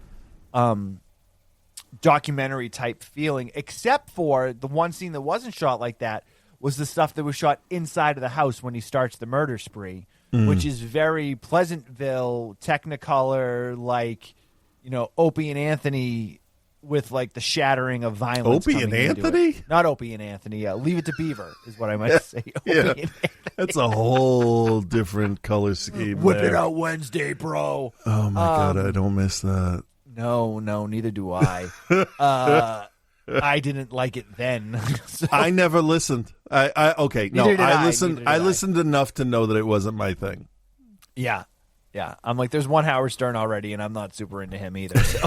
documentary type feeling, except for the one scene that wasn't shot like that was the stuff that was shot inside of the house when he starts the murder spree, which is very Pleasantville, Technicolor, like, Opie and Anthony with like the shattering of violence. Opie and Anthony? Not Opie and Anthony. Leave It to Beaver is what I might say. Yeah. That's a whole different color scheme. Whip it out Wednesday, bro. Oh my God, I don't miss that. No, neither do I. I didn't like it then. So. I never listened. I listened. I listened enough to know that it wasn't my thing. Yeah. I'm like, there's one Howard Stern already, and I'm not super into him either. So,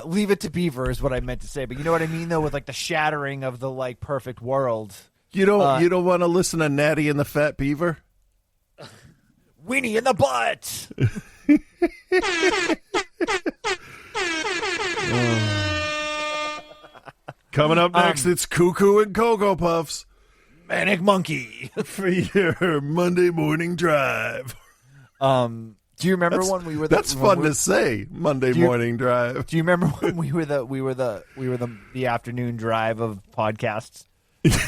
Leave It to Beaver is what I meant to say. But you know what I mean, though, with like the shattering of the like perfect world. You don't want to listen to Natty and the Fat Beaver? Weenie in the butt. Coming up next, it's Cuckoo and Cocoa Puffs. Manic Monkey for your Monday morning drive. Do you remember when we were? That's fun to say. Monday morning drive. Do you remember when we were the afternoon drive of podcasts?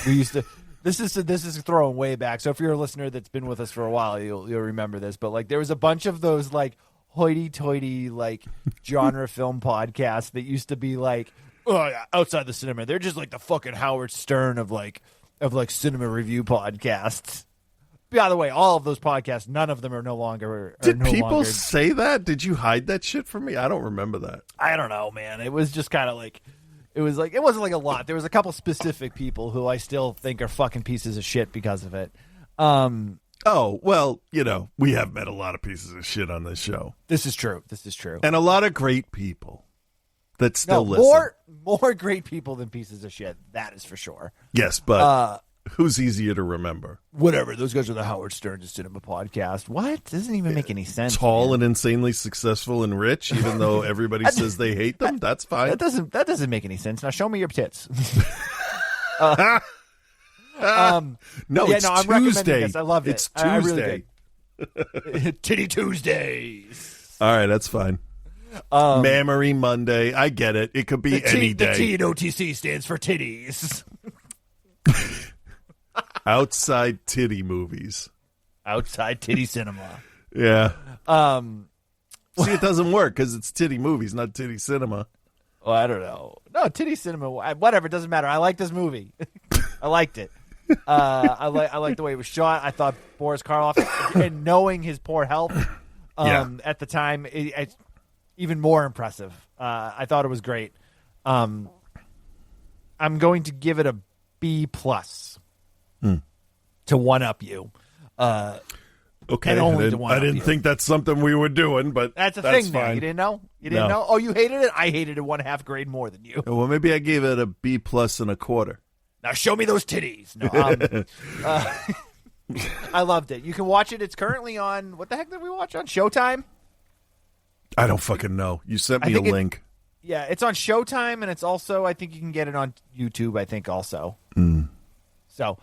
We used to. This is throwing way back. So if you're a listener that's been with us for a while, you'll remember this. But like there was a bunch of those like hoity-toity like genre film podcasts that used to be like, oh yeah, outside the cinema. They're just like the fucking Howard Stern of cinema review podcasts. By the way, all of those podcasts, none of them are no longer. Did people say that? Did you hide that shit from me? I don't remember that. I don't know, man. It was just kind of like, it wasn't like a lot. There was a couple specific people who I still think are fucking pieces of shit because of it. Oh, well, we have met a lot of pieces of shit on this show. This is true. And a lot of great people that still listen. More great people than pieces of shit. That is for sure. Yes, but who's easier to remember? Whatever. Those guys are the Howard Stern to Cinema podcast. What? Doesn't even make any sense. Tall and insanely successful and rich, even though everybody says they hate them. That's fine. That doesn't make any sense. Now show me your tits. No, I'm Tuesday. This. I loved it. It's Tuesday. Really Titty Tuesdays. All right, that's fine. Mammary Monday. I get it. It could be any day. The T in OTC stands for titties. Outside titty movies. Outside titty cinema. Yeah. See, it doesn't work because it's titty movies, not titty cinema. Well, I don't know. No, titty cinema. Whatever. It doesn't matter. I like this movie. I liked it. I like the way it was shot. I thought Boris Karloff, and knowing his poor health at the time, it's even more impressive. I thought it was great. I'm going to give it a B+ to one up you. Okay, I didn't think that's something we were doing, but that's a thing. Now. You didn't know? You didn't know? Oh, you hated it? I hated it 1/2 grade more than you. Well, maybe I gave it a B+ +1/4. Now show me those titties. No, I loved it. You can watch it. It's currently on. What the heck did we watch on Showtime? I don't fucking know. You sent me a link. Yeah, it's on Showtime, and it's also, I think you can get it on YouTube, I think, also. So,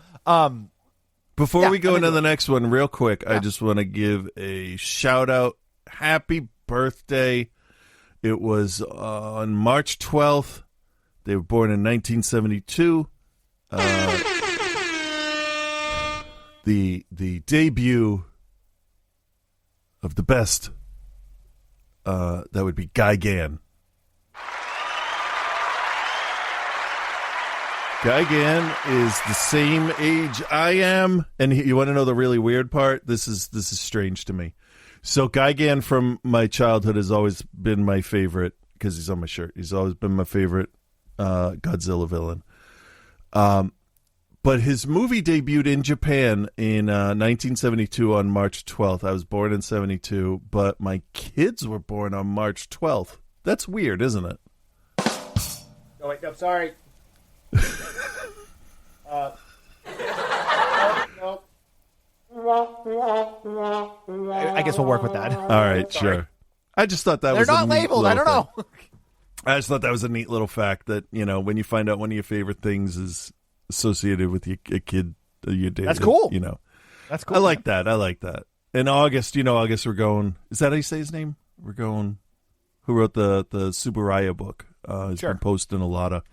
before we go into the next one, real quick, I just want to give a shout-out. Happy birthday. It was on March 12th They were born in 1972. The debut of the best, that would be Gigan. Gigan is the same age I am, and you want to know the really weird part? This is strange to me. So Gigan from my childhood has always been my favorite because he's on my shirt. He's always been my favorite Godzilla villain. But his movie debuted in Japan in 1972 on March 12th. I was born in 72, but my kids were born on March 12th. That's weird, isn't it? Oh, wait, no, sorry. I guess we'll work with that. All right, sure. I just thought that They're was not a neat labeled. I don't know. I just thought that was a neat little fact that, you know, when you find out one of your favorite things is associated with a kid, your dad. That's cool. You know, that's cool. I like that. In August, August, we're going. Is that how you say his name? We're going. Who wrote the Subaraya book? He's been posting a lot of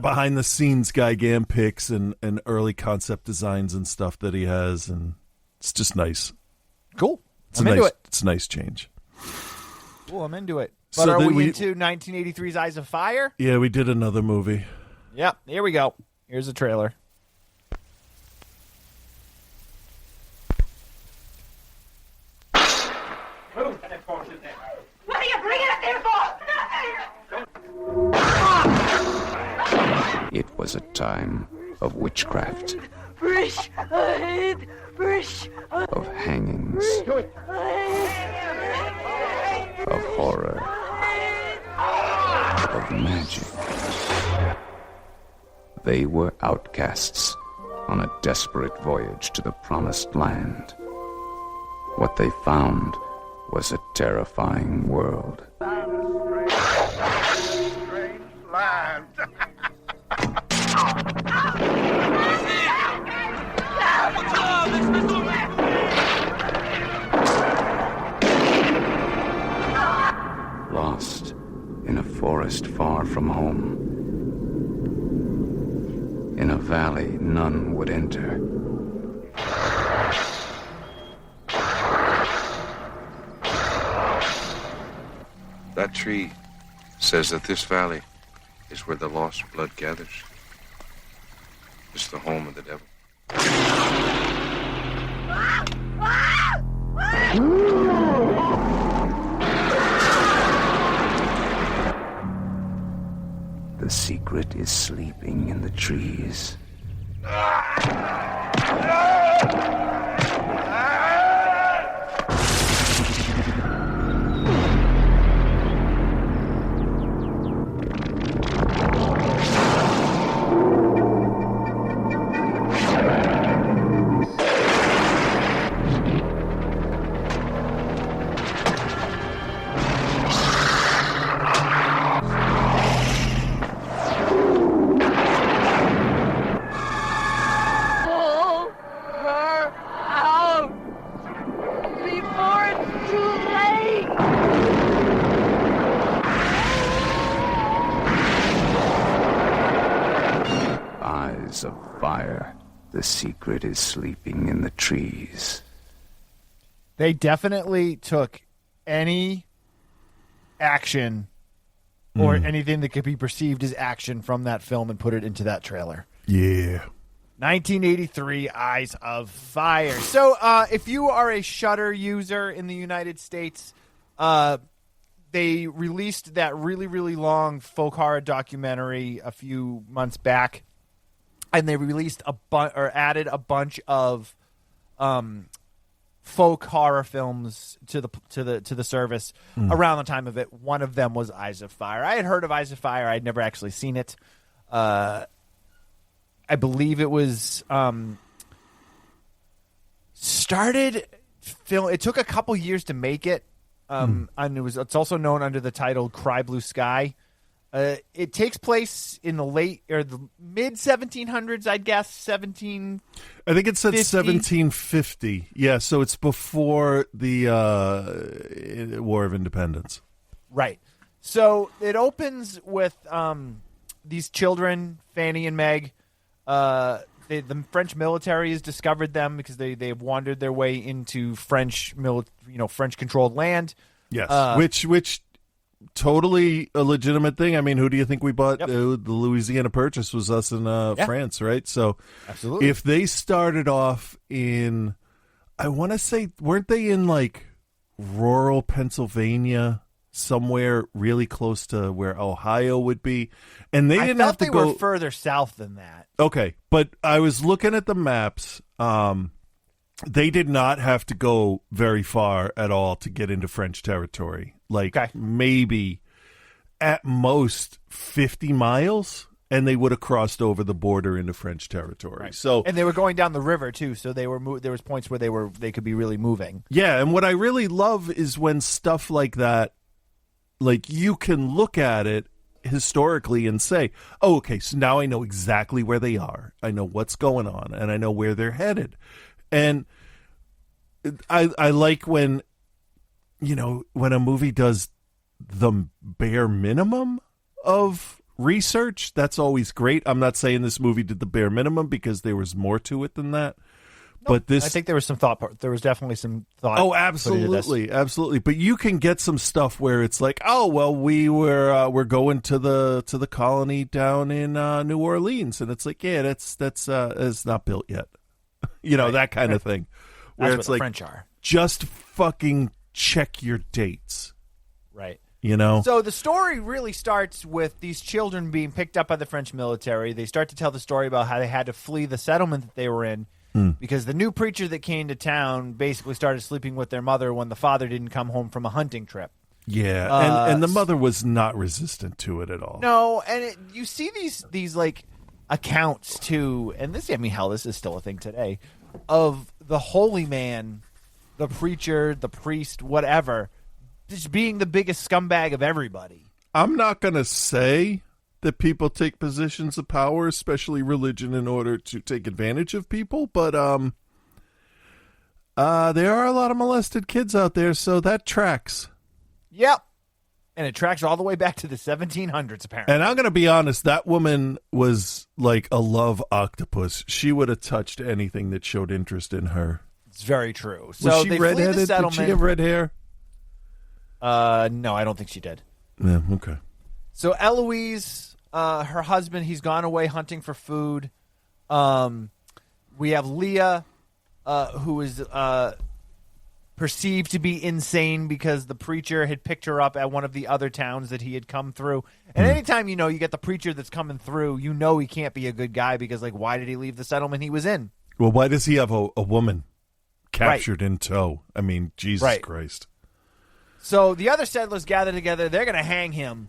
behind the scenes Gigan pics and early concept designs and stuff that he has, and it's just nice. Cool. I'm into it. It's a nice change. Cool. I'm into it. But So are then we into 1983's Eyes of Fire? Yeah, we did another movie. Yep. Here we go. Here's the trailer. What are you bringing it there for? It was a time of witchcraft, of hangings, of horror, of magic. They were outcasts on a desperate voyage to the promised land. What they found was a terrifying world. Strange land. Lost in a forest far from home, in a valley none would enter. That tree says that this valley is where the lost blood gathers. It's the home of the devil. The secret is sleeping in the trees. Of fire. The secret is sleeping in the trees. They definitely took any action or anything that could be perceived as action from that film and put it into that trailer. Yeah. 1983 Eyes of Fire. So if you are a Shudder user in the United States, they released that really, really long folk horror documentary a few months back. And they released added a bunch of folk horror films to the service around the time of it. One of them was Eyes of Fire. I had heard of Eyes of Fire. I'd never actually seen it. I believe it was started film. It took a couple years to make it, and it's also known under the title Cry Blue Sky. It takes place in the late or the mid 1700s, I'd guess. I think it said 1750. Yeah, so it's before the War of Independence. Right. So it opens with these children, Fanny and Meg, the French military has discovered them because they've wandered their way into French controlled land. Yes, which totally a legitimate thing. I mean, who do you think we bought? Yep. The Louisiana Purchase was us in France, right? So absolutely. If they started off in, I want to say, weren't they in like rural Pennsylvania, somewhere really close to where Ohio would be? And they didn't have to go were further south than that. Okay, but I was looking at the maps. They did not have to go very far at all to get into French territory. Like maybe at most 50 miles, and they would have crossed over the border into French territory. Right. So, and they were going down the river too, so they were there was points where they could be really moving. Yeah, and what I really love is when stuff like that, like you can look at it historically and say, oh, okay, so now I know exactly where they are. I know what's going on, and I know where they're headed. And I like when, when a movie does the bare minimum of research. That's always great. I'm not saying this movie did the bare minimum because there was more to it than that. But I think there was some thought. There was definitely some thought. Oh, absolutely, absolutely. But you can get some stuff where it's like, oh, well, we're going to the colony down in New Orleans, and it's like, yeah, that's it's not built yet, right. That kind of thing. Where that's it's what like, the French are. Just fucking check your dates, right? So the story really starts with these children being picked up by the French military. They start to tell the story about how they had to flee the settlement that they were in. Because the new preacher that came to town basically started sleeping with their mother when the father didn't come home from a hunting trip. Yeah, and the mother was not resistant to it at all. No, and you see these like accounts too, and this is still a thing today, of the holy man, the preacher, the priest, whatever, just being the biggest scumbag of everybody. I'm not going to say that people take positions of power, especially religion, in order to take advantage of people. But there are a lot of molested kids out there, so that tracks. Yep. And it tracks all the way back to the 1700s, apparently. And I'm going to be honest, that woman was like a love octopus. She would have touched anything that showed interest in her. It's very true. So was she redheaded? Did she have red hair? No, I don't think she did. Yeah, okay. So Eloise, her husband, he's gone away hunting for food. We have Leah, who is perceived to be insane because the preacher had picked her up at one of the other towns that he had come through. And anytime, you get the preacher that's coming through, he can't be a good guy because, like, why did he leave the settlement he was in? Well, why does he have a woman captured in tow? I mean, Jesus Christ. So the other settlers gather together. They're going to hang him.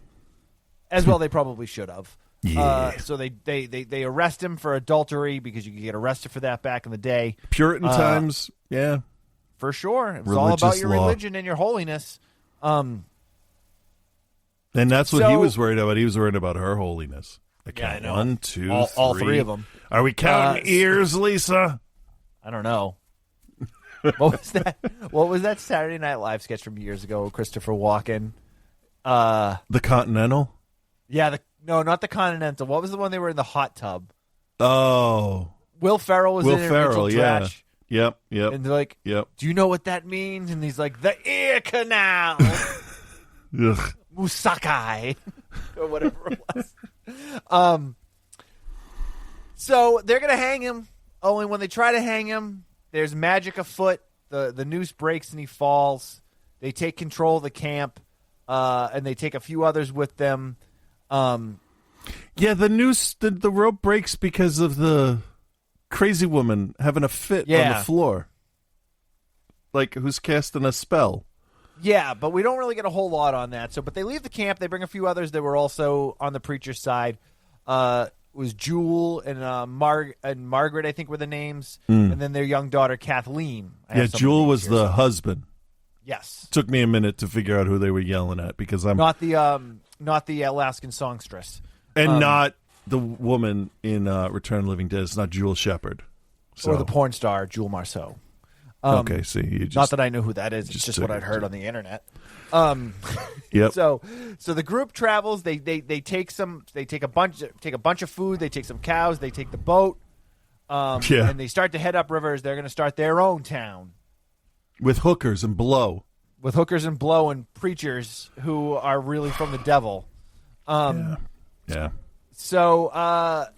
As well, they probably should have. Yeah. So they arrest him for adultery because you could get arrested for that back in the day. Puritan times, yeah. For sure. It was Religious all about your law. religion and your holiness. And that's what he was worried about. He was worried about her holiness. I know. 1, 2, all three of them. Are we counting ears, Lisa? I don't know. What was that? What was that Saturday Night Live sketch from years ago with Christopher Walken? The Continental? Yeah, no, not the Continental. What was the one they were in the hot tub? Oh. Will Ferrell was in it. Rachel yeah. Dratch. Yep. And they're like, yep. Do you know what that means? And he's like, the ear canal. Ugh. Musakai. Or whatever it was. So they're going to hang him. Only when they try to hang him, there's magic afoot. The noose breaks and he falls. They take control of the camp, and they take a few others with them. Yeah, the noose, the rope breaks because of the crazy woman having a fit on the floor. Like, who's casting a spell. Yeah, but we don't really get a whole lot on that. But they leave the camp. They bring a few others that were also on the preacher's side. It was Jewel and Margaret, I think, were the names. And then their young daughter, Kathleen. Yeah, Jewel was the husband. Yes. Took me a minute to figure out who they were yelling at because I'm not the Alaskan songstress, and not the woman in Return of the Living Dead. It's not Jewel Shepard, or the porn star Jewel Marceau. Okay, see, you just, not that I know who that is. It's just what I'd heard on the internet. Yep. So the group travels. They take a bunch of food. They take some cows. They take the boat. And they start to head up rivers. They're going to start their own town with hookers and blow. With hookers and blow and preachers who are really from the devil. Yeah. So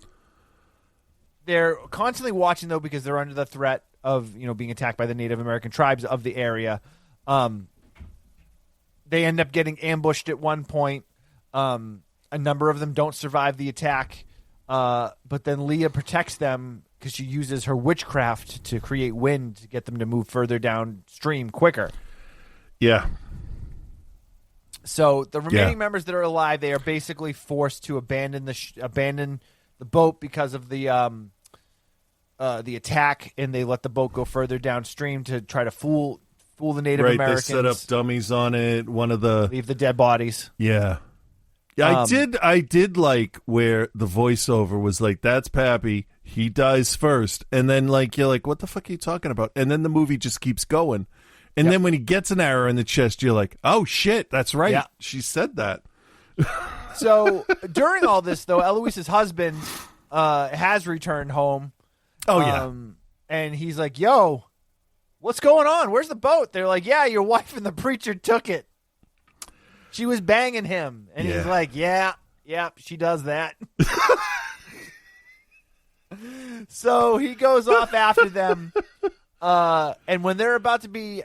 they're constantly watching, though, because they're under the threat of being attacked by the Native American tribes of the area. They end up getting ambushed at one point. A number of them don't survive the attack, but then Leah protects them because she uses her witchcraft to create wind to get them to move further downstream quicker. Yeah. So the remaining members that are alive, they are basically forced to abandon the boat because of the attack, and they let the boat go further downstream to try to fool the Native Americans. They set up dummies on it. Leave the dead bodies. Yeah. Yeah, I did like where the voiceover was like, "That's Pappy. He dies first," and then you're like, "What the fuck are you talking about?" And then the movie just keeps going, and then when he gets an arrow in the chest, you're like, "Oh shit, that's right. Yeah. She said that." So during all this, though, Eloise's husband has returned home. Oh yeah, and he's like, "Yo, what's going on? Where's the boat?" They're like, "Yeah, your wife and the preacher took it. She was banging him." And he's like, yeah, she does that. So he goes off after them. And when they're about to be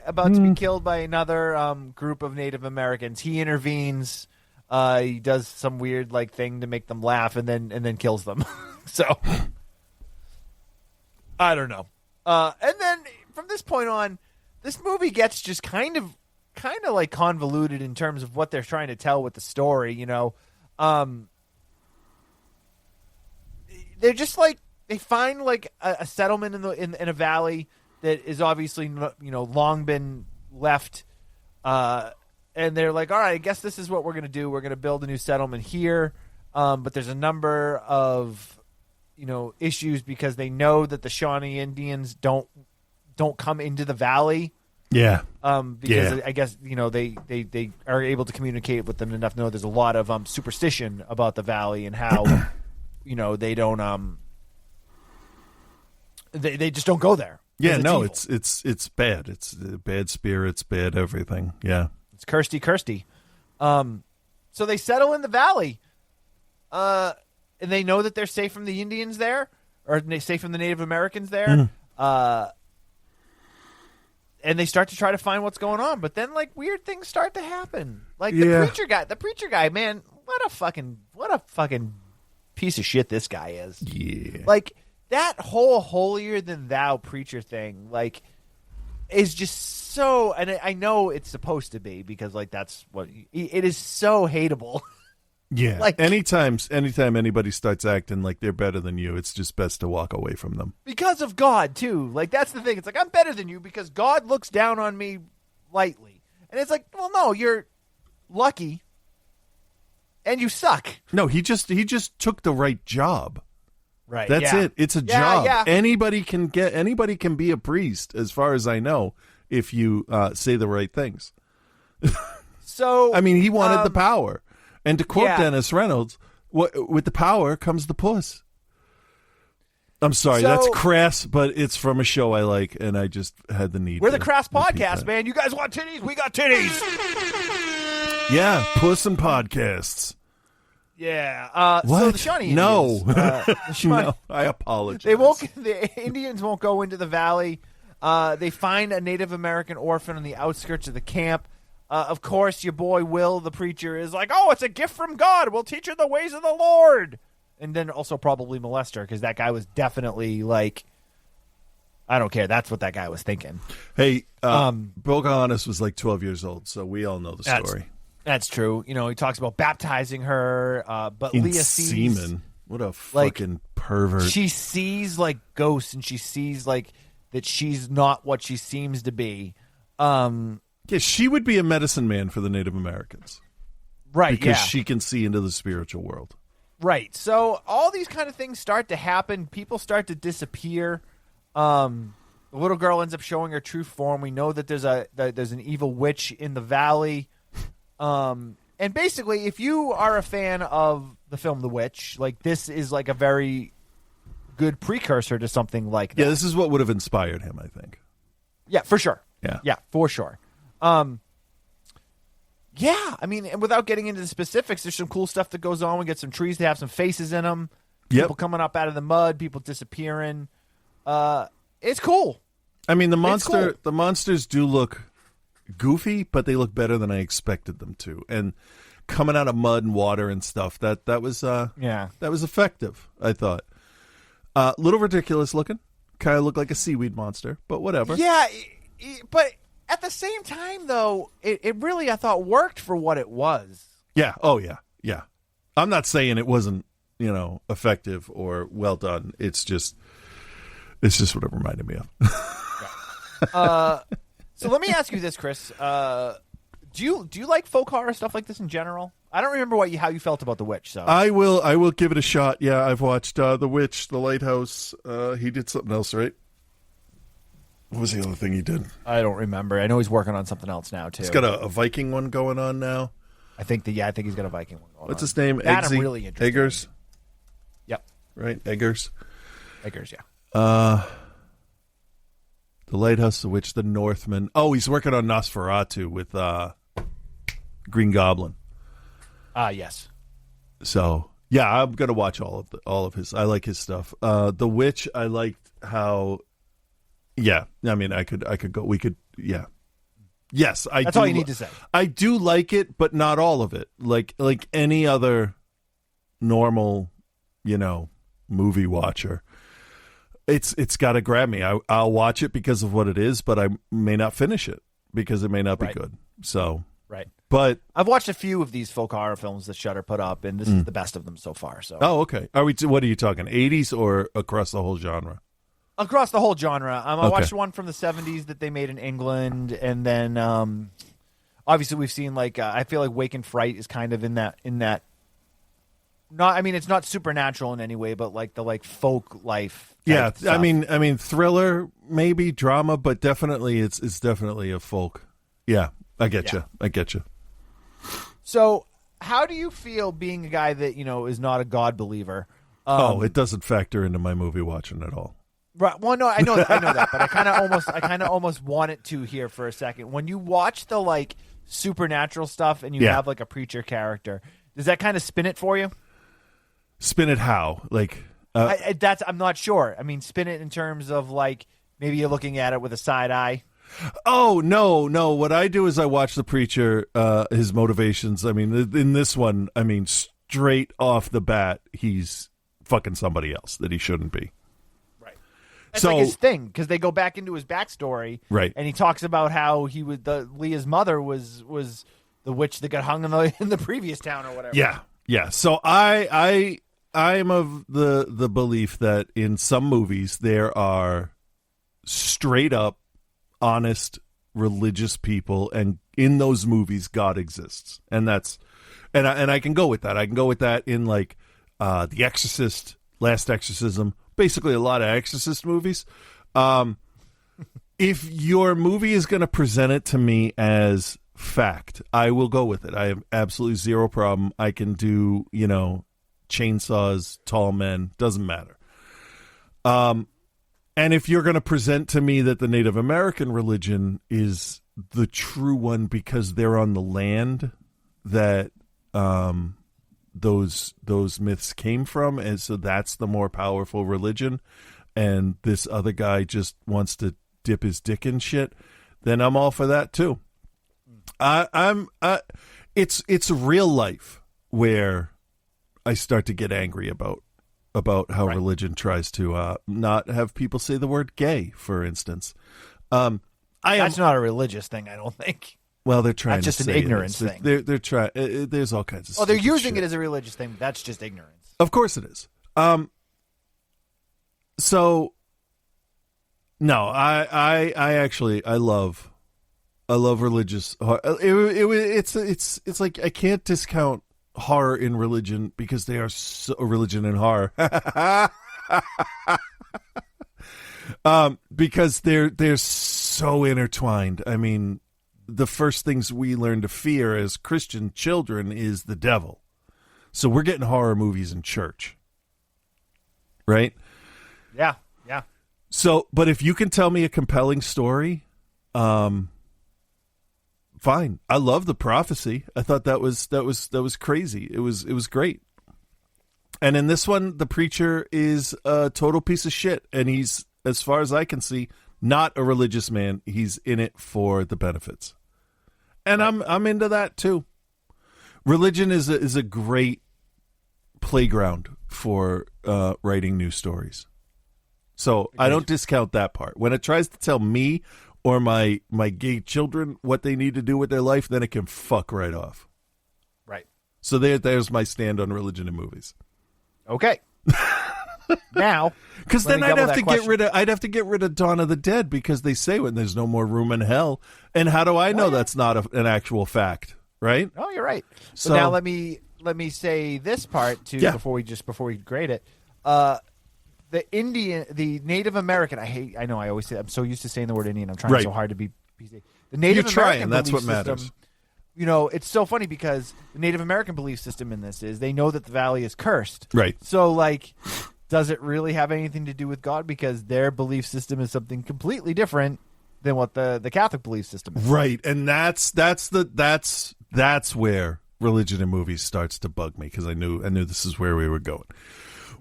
killed by another group of Native Americans, he intervenes. He does some weird thing to make them laugh, and then kills them. So I don't know. And then from this point on, this movie gets just kind of convoluted in terms of what they're trying to tell with the story. They're just they find a settlement in a valley that is obviously long been left, and they're like, all right, I guess this is what we're going to do. We're going to build a new settlement here, but there's a number of issues because they know that the Shawnee Indians don't come into the valley. Yeah. Because I guess they are able to communicate with them enough to know there's a lot of superstition about the valley and how they don't they just don't go there. Yeah, no, evil. it's bad. It's bad spirits, bad everything. Yeah. It's cursedy. So they settle in the valley. And they know that they're safe from the Indians there, or safe from the Native Americans there. And they start to try to find what's going on, but then weird things start to happen. The preacher guy, man, what a fucking piece of shit this guy is. Yeah. That whole holier than thou preacher thing, is just so, and I know it's supposed to be because that's what it is, so hateable. Yeah. Anytime anybody starts acting like they're better than you, it's just best to walk away from them. Because of God, too. That's the thing. It's I'm better than you because God looks down on me lightly. And it's well, no, you're lucky and you suck. No, he just took the right job. Right. That's it. It's a job. Yeah. Anybody can be a priest, as far as I know, if you say the right things. So I mean, he wanted the power. And to quote Dennis Reynolds, with the power comes the puss. I'm sorry, that's crass, but it's from a show I like, and I just had the need. We're the Crass Podcast, man. You guys want titties? We got titties. Yeah, puss and podcasts. Yeah. What? So the Shawnee No. Indians, No, I apologize. The Indians won't go into the valley. They find a Native American orphan on the outskirts of the camp. Of course, your boy Will, the preacher, is like, "Oh, it's a gift from God. We'll teach her the ways of the Lord." And then also probably molest her because that guy was definitely I don't care. That's what that guy was thinking. Hey, Pocahontas was 12 years old, so we all know the story. That's true. He talks about baptizing her, but In Leah sees semen. What a fucking pervert. She sees ghosts, and she sees that she's not what she seems to be. Yeah, she would be a medicine man for the Native Americans. Right, because she can see into the spiritual world. Right. So all these kind of things start to happen. People start to disappear. The little girl ends up showing her true form. We know that there's an evil witch in the valley. And basically, if you are a fan of the film The Witch, like this is like a very good precursor to something like that. Yeah, this is what would have inspired him, I think. Yeah, for sure. Yeah, for sure. Yeah, I mean, and without getting into the specifics, there's some cool stuff that goes on. We get some trees that have some faces in them. People coming up out of the mud, people disappearing. It's cool. I mean, the monsters do look goofy, but they look better than I expected them to. And coming out of mud and water and stuff, that was that was effective, I thought. Little ridiculous looking. Kind of looked like a seaweed monster, but whatever. Yeah, but at the same time, though, it really, I thought, worked for what it was. Yeah. Oh, yeah. Yeah. I'm not saying it wasn't, effective or well done. It's just what it reminded me of. So let me ask you this, Chris. Do you like folk horror stuff like this in general? I don't remember how you felt about The Witch. So I will give it a shot. Yeah, I've watched The Witch, The Lighthouse. He did something else, right? What was the other thing he did? I don't remember. I know he's working on something else now too. He's got a Viking one going on now. I think he's got a Viking one going on. What's his name? I'm really interested. Eggers. Yep. Right, Eggers. Eggers, yeah. The Lighthouse, The Witch, The Northman. Oh, he's working on Nosferatu with Green Goblin. Yes. So yeah, I'm gonna watch all of his. I like his stuff. The Witch, I liked how. Yeah, I mean, I could go. We could. Yeah. Yes, I. That's do, all you need to say. I do like it, but not all of it. Like any other normal, movie watcher. It's got to grab me. I'll watch it because of what it is, but I may not finish it because it may not be good. So right. But I've watched a few of these folk horror films that Shudder put up, and this is the best of them so far. So okay. What are you talking? 80s or across the whole genre? Across the whole genre. I watched one from the 70s that they made in England, and then obviously we've seen I feel like Wake and Fright is kind of in that. Not, I mean, it's not supernatural in any way, but the folk life. Yeah, stuff. I mean, thriller, maybe drama, but definitely it's definitely a folk. Yeah, I get you. I get you. So, how do you feel being a guy that is not a God believer? It doesn't factor into my movie watching at all. Right. Well, no, I know that, but I kind of almost want it to here for a second. When you watch the supernatural stuff and you have a preacher character, does that kind of spin it for you? Spin it how? I'm not sure. I mean, spin it in terms of maybe you're looking at it with a side eye. Oh, no. What I do is I watch the preacher, his motivations. I mean, in this one, straight off the bat, he's fucking somebody else that he shouldn't be. Right. That's his thing, because they go back into his backstory. Right. And he talks about how Leah's mother was the witch that got hung in the previous town or whatever. Yeah. Yeah. So I am of the belief that in some movies there are straight up honest religious people, and in those movies God exists, and I can go with that. I can go with that in The Exorcist, Last Exorcism, basically a lot of Exorcist movies. If your movie is going to present it to me as fact, I will go with it. I have absolutely zero problem. I can do chainsaws, tall men, doesn't matter. And if you're going to present to me that the Native American religion is the true one because they're on the land that those myths came from, and so that's the more powerful religion, and this other guy just wants to dip his dick in shit, then I'm all for that too. It's real life where I start to get angry about how religion tries to not have people say the word gay, for instance. That's not a religious thing, I don't think. Well, they're trying that's to just an ignorance thing. They're trying. There's all kinds of. Oh, they're using shit. it as a religious thing. But that's just ignorance. Of course it is. So. No, I actually love religious horror. It's like I can't discount horror in religion because they are so religion and horror. Because they're so intertwined. I mean, the first things we learn to fear as Christian children is the devil. So we're getting horror movies in church, right? Yeah. So, but if you can tell me a compelling story, fine. I love the prophecy. I thought that was crazy. It was great. And in this one, the preacher is a total piece of shit, and he's, as far as I can see, not a religious man. He's in it for the benefits, and I'm into that too. Religion is a great playground for writing new stories. So I don't discount that part. When it tries to tell me or my gay children what they need to do with their life, then it can fuck right off. Right. So there's my stand on religion in movies. Okay. Now, because then I'd have to get rid of Dawn of the Dead, because they say when there's no more room in hell. And how do I know that's not an actual fact? Right? Oh, you're right. So now let me say this part too before we grade it. The Native American. I know. I always say. I'm so used to saying the word Indian. I'm trying so hard to be PC. The Native American. That's what system, matters. You know, it's so funny because the Native American belief system in this is they know that the valley is cursed. Right. So, like, does it really have anything to do with God? Because their belief system is something completely different than what the Catholic belief system is. Right, and that's where religion in movies starts to bug me, because I knew this is where we were going.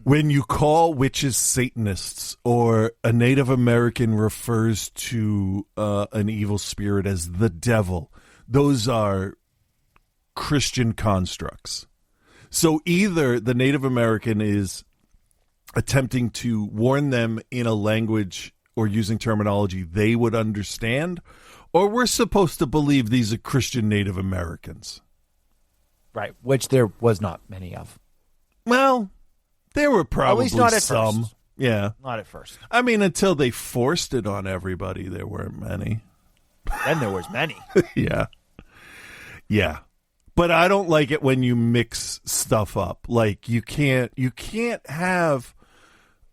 When you call witches Satanists, or a Native American refers to an evil spirit as the devil, those are Christian constructs. So either the Native American is attempting to warn them in a language or using terminology they would understand, or we're supposed to believe these are Christian Native Americans. Right, which there was not many of. Well, there were probably at least not at some. First. Yeah. Not at first. I mean, until they forced it on everybody, there weren't many. Then there was many. Yeah. Yeah. But I don't like it when you mix stuff up. Like, you can't have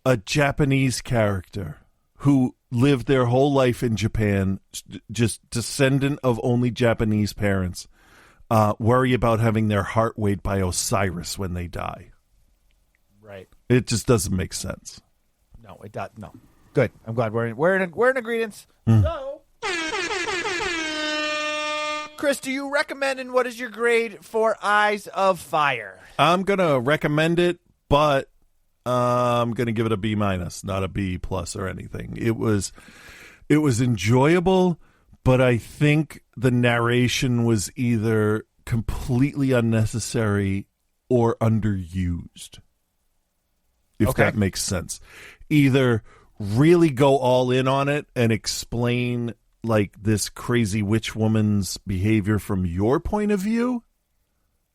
a Japanese character who lived their whole life in Japan, just descendant of only Japanese parents, worry about having their heart weighed by Osiris when they die. Right. It just doesn't make sense. No, it does. No. Good. I'm glad we're in agreement. So, Chris, do you recommend, and what is your grade for Eyes of Fire? I'm gonna recommend it, but I'm gonna give it a B-, not a B+ or anything. It was enjoyable, but I think the narration was either completely unnecessary or underused. If that makes sense. Either really go all in on it and explain like this crazy witch woman's behavior from your point of view,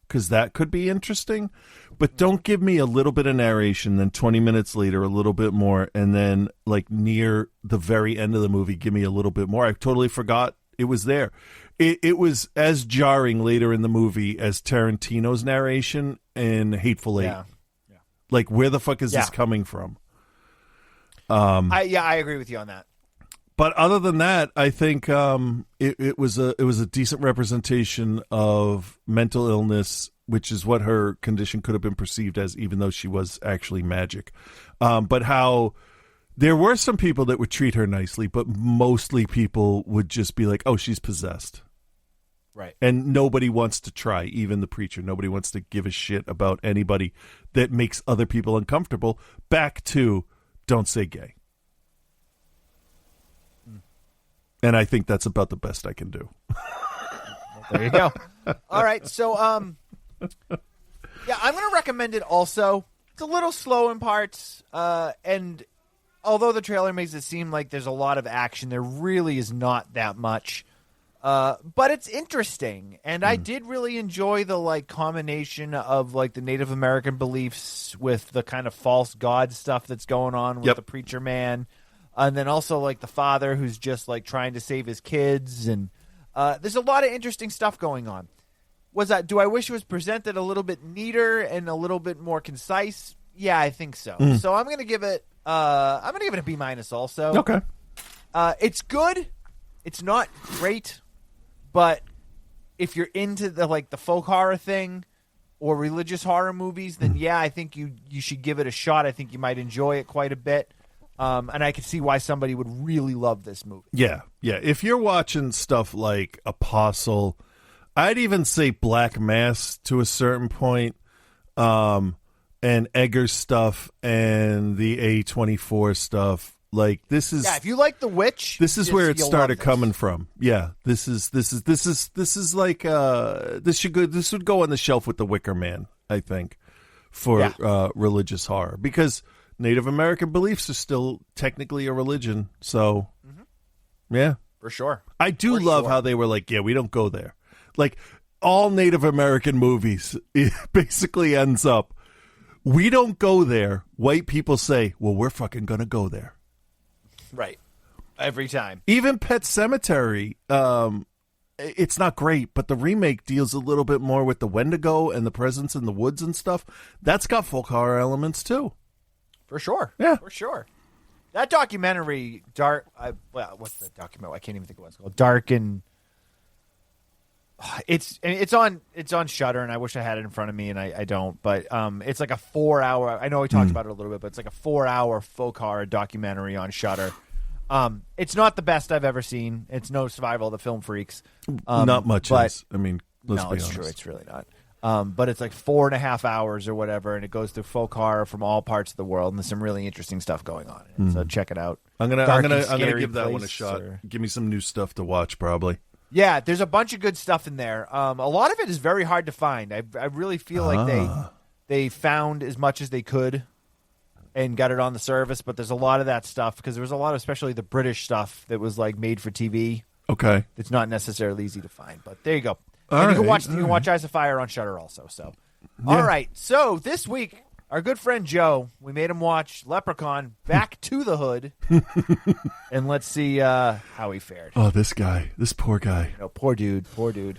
because that could be interesting, but don't give me a little bit of narration, then 20 minutes later a little bit more, and then like near the very end of the movie give me a little bit more. I totally forgot it was there. It was as jarring later in the movie as Tarantino's narration in Hateful Eight. Yeah. Like, where the fuck is this coming from? I agree with you on that. But other than that, I think it was a decent representation of mental illness, which is what her condition could have been perceived as, even though she was actually magic. But how there were some people that would treat her nicely, but mostly people would just be like, "Oh, she's possessed." Right. And nobody wants to try, even the preacher. Nobody wants to give a shit about anybody that makes other people uncomfortable. Back to don't say gay. And I think that's about the best I can do. There you go. All right. So, I'm going to recommend it also. It's a little slow in parts. And although the trailer makes it seem like there's a lot of action, there really is not that much. But it's interesting, and I did really enjoy the like combination of like the Native American beliefs with the kind of false god stuff that's going on with the preacher man, and then also like the father who's just like trying to save his kids, and there's a lot of interesting stuff going on. Do I wish it was presented a little bit neater and a little bit more concise? Yeah, I think so. So I'm going to give it I'm going to give it a B- also. Okay. It's good. It's not great, but if you're into the folk horror thing or religious horror movies, then yeah, I think you should give it a shot. I think you might enjoy it quite a bit. And I can see why somebody would really love this movie. Yeah. If you're watching stuff like Apostle, I'd even say Black Mass to a certain point, and Eggers stuff and the A24 stuff. Like this is if you like The Witch, this is where it started this. coming from. Yeah, this like this would go on the shelf with The Wicker Man, I think, for religious horror, because Native American beliefs are still technically a religion. So, yeah, for sure. I do love how they were like, yeah, we don't go there. Like all Native American movies, it basically ends up, we don't go there. White people say, well, we're fucking gonna go there. Right. Every time. Even Pet Sematary, it's not great, but the remake deals a little bit more with the Wendigo and the presence in the woods and stuff. That's got folk horror elements too. For sure. Yeah. For sure. That documentary, what's the documentary? I can't even think of what it's called. Dark and... It's on Shudder, and I wish I had it in front of me, and I don't. But it's like a 4-hour. I know we talked about it a little bit, but it's like a 4-hour folk horror documentary on Shudder. It's not the best I've ever seen. It's no Survival of the Film Freaks. Not much. Let's be honest. True. It's really not. But it's like 4.5 hours or whatever, and it goes through folk horror from all parts of the world, and there's some really interesting stuff going on. So check it out. I'm gonna give that one a shot. Give me some new stuff to watch, probably. Yeah, there's a bunch of good stuff in there. A lot of it is very hard to find. I really feel like they found as much as they could and got it on the service, but there's a lot of that stuff because there was a lot of, especially the British stuff that was like made for TV. Okay, it's not necessarily easy to find, but there you go. You can watch Eyes of Fire on Shudder also. So, all right. So this week, our good friend Joe, we made him watch Leprechaun Back to the Hood, and let's see how he fared. Oh, this poor guy. No, poor dude.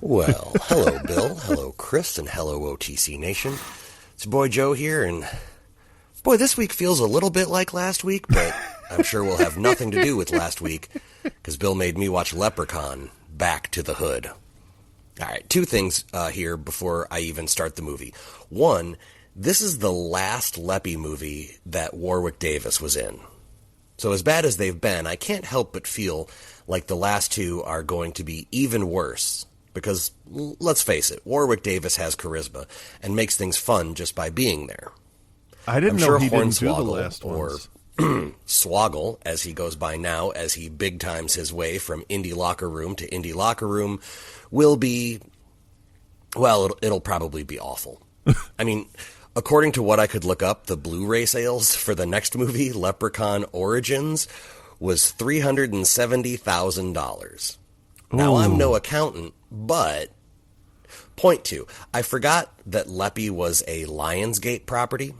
Well, hello, Bill. Hello, Chris, and hello, OTC Nation. It's your boy Joe here, and boy, this week feels a little bit like last week, but I'm sure we'll have nothing to do with last week because Bill made me watch Leprechaun Back to the Hood. All right, two things here before I even start the movie. One, this is the last Leppy movie that Warwick Davis was in. So as bad as they've been, I can't help but feel like the last two are going to be even worse. Because, let's face it, Warwick Davis has charisma and makes things fun just by being there. I didn't know he didn't do the last ones. Or Swoggle, as he goes by now, as he big times his way from indie locker room to indie locker room, will be, well, it'll probably be awful. I mean, according to what I could look up, the Blu-ray sales for the next movie, Leprechaun Origins, was $370,000. Now, I'm no accountant, but point two, I forgot that Leppy was a Lionsgate property,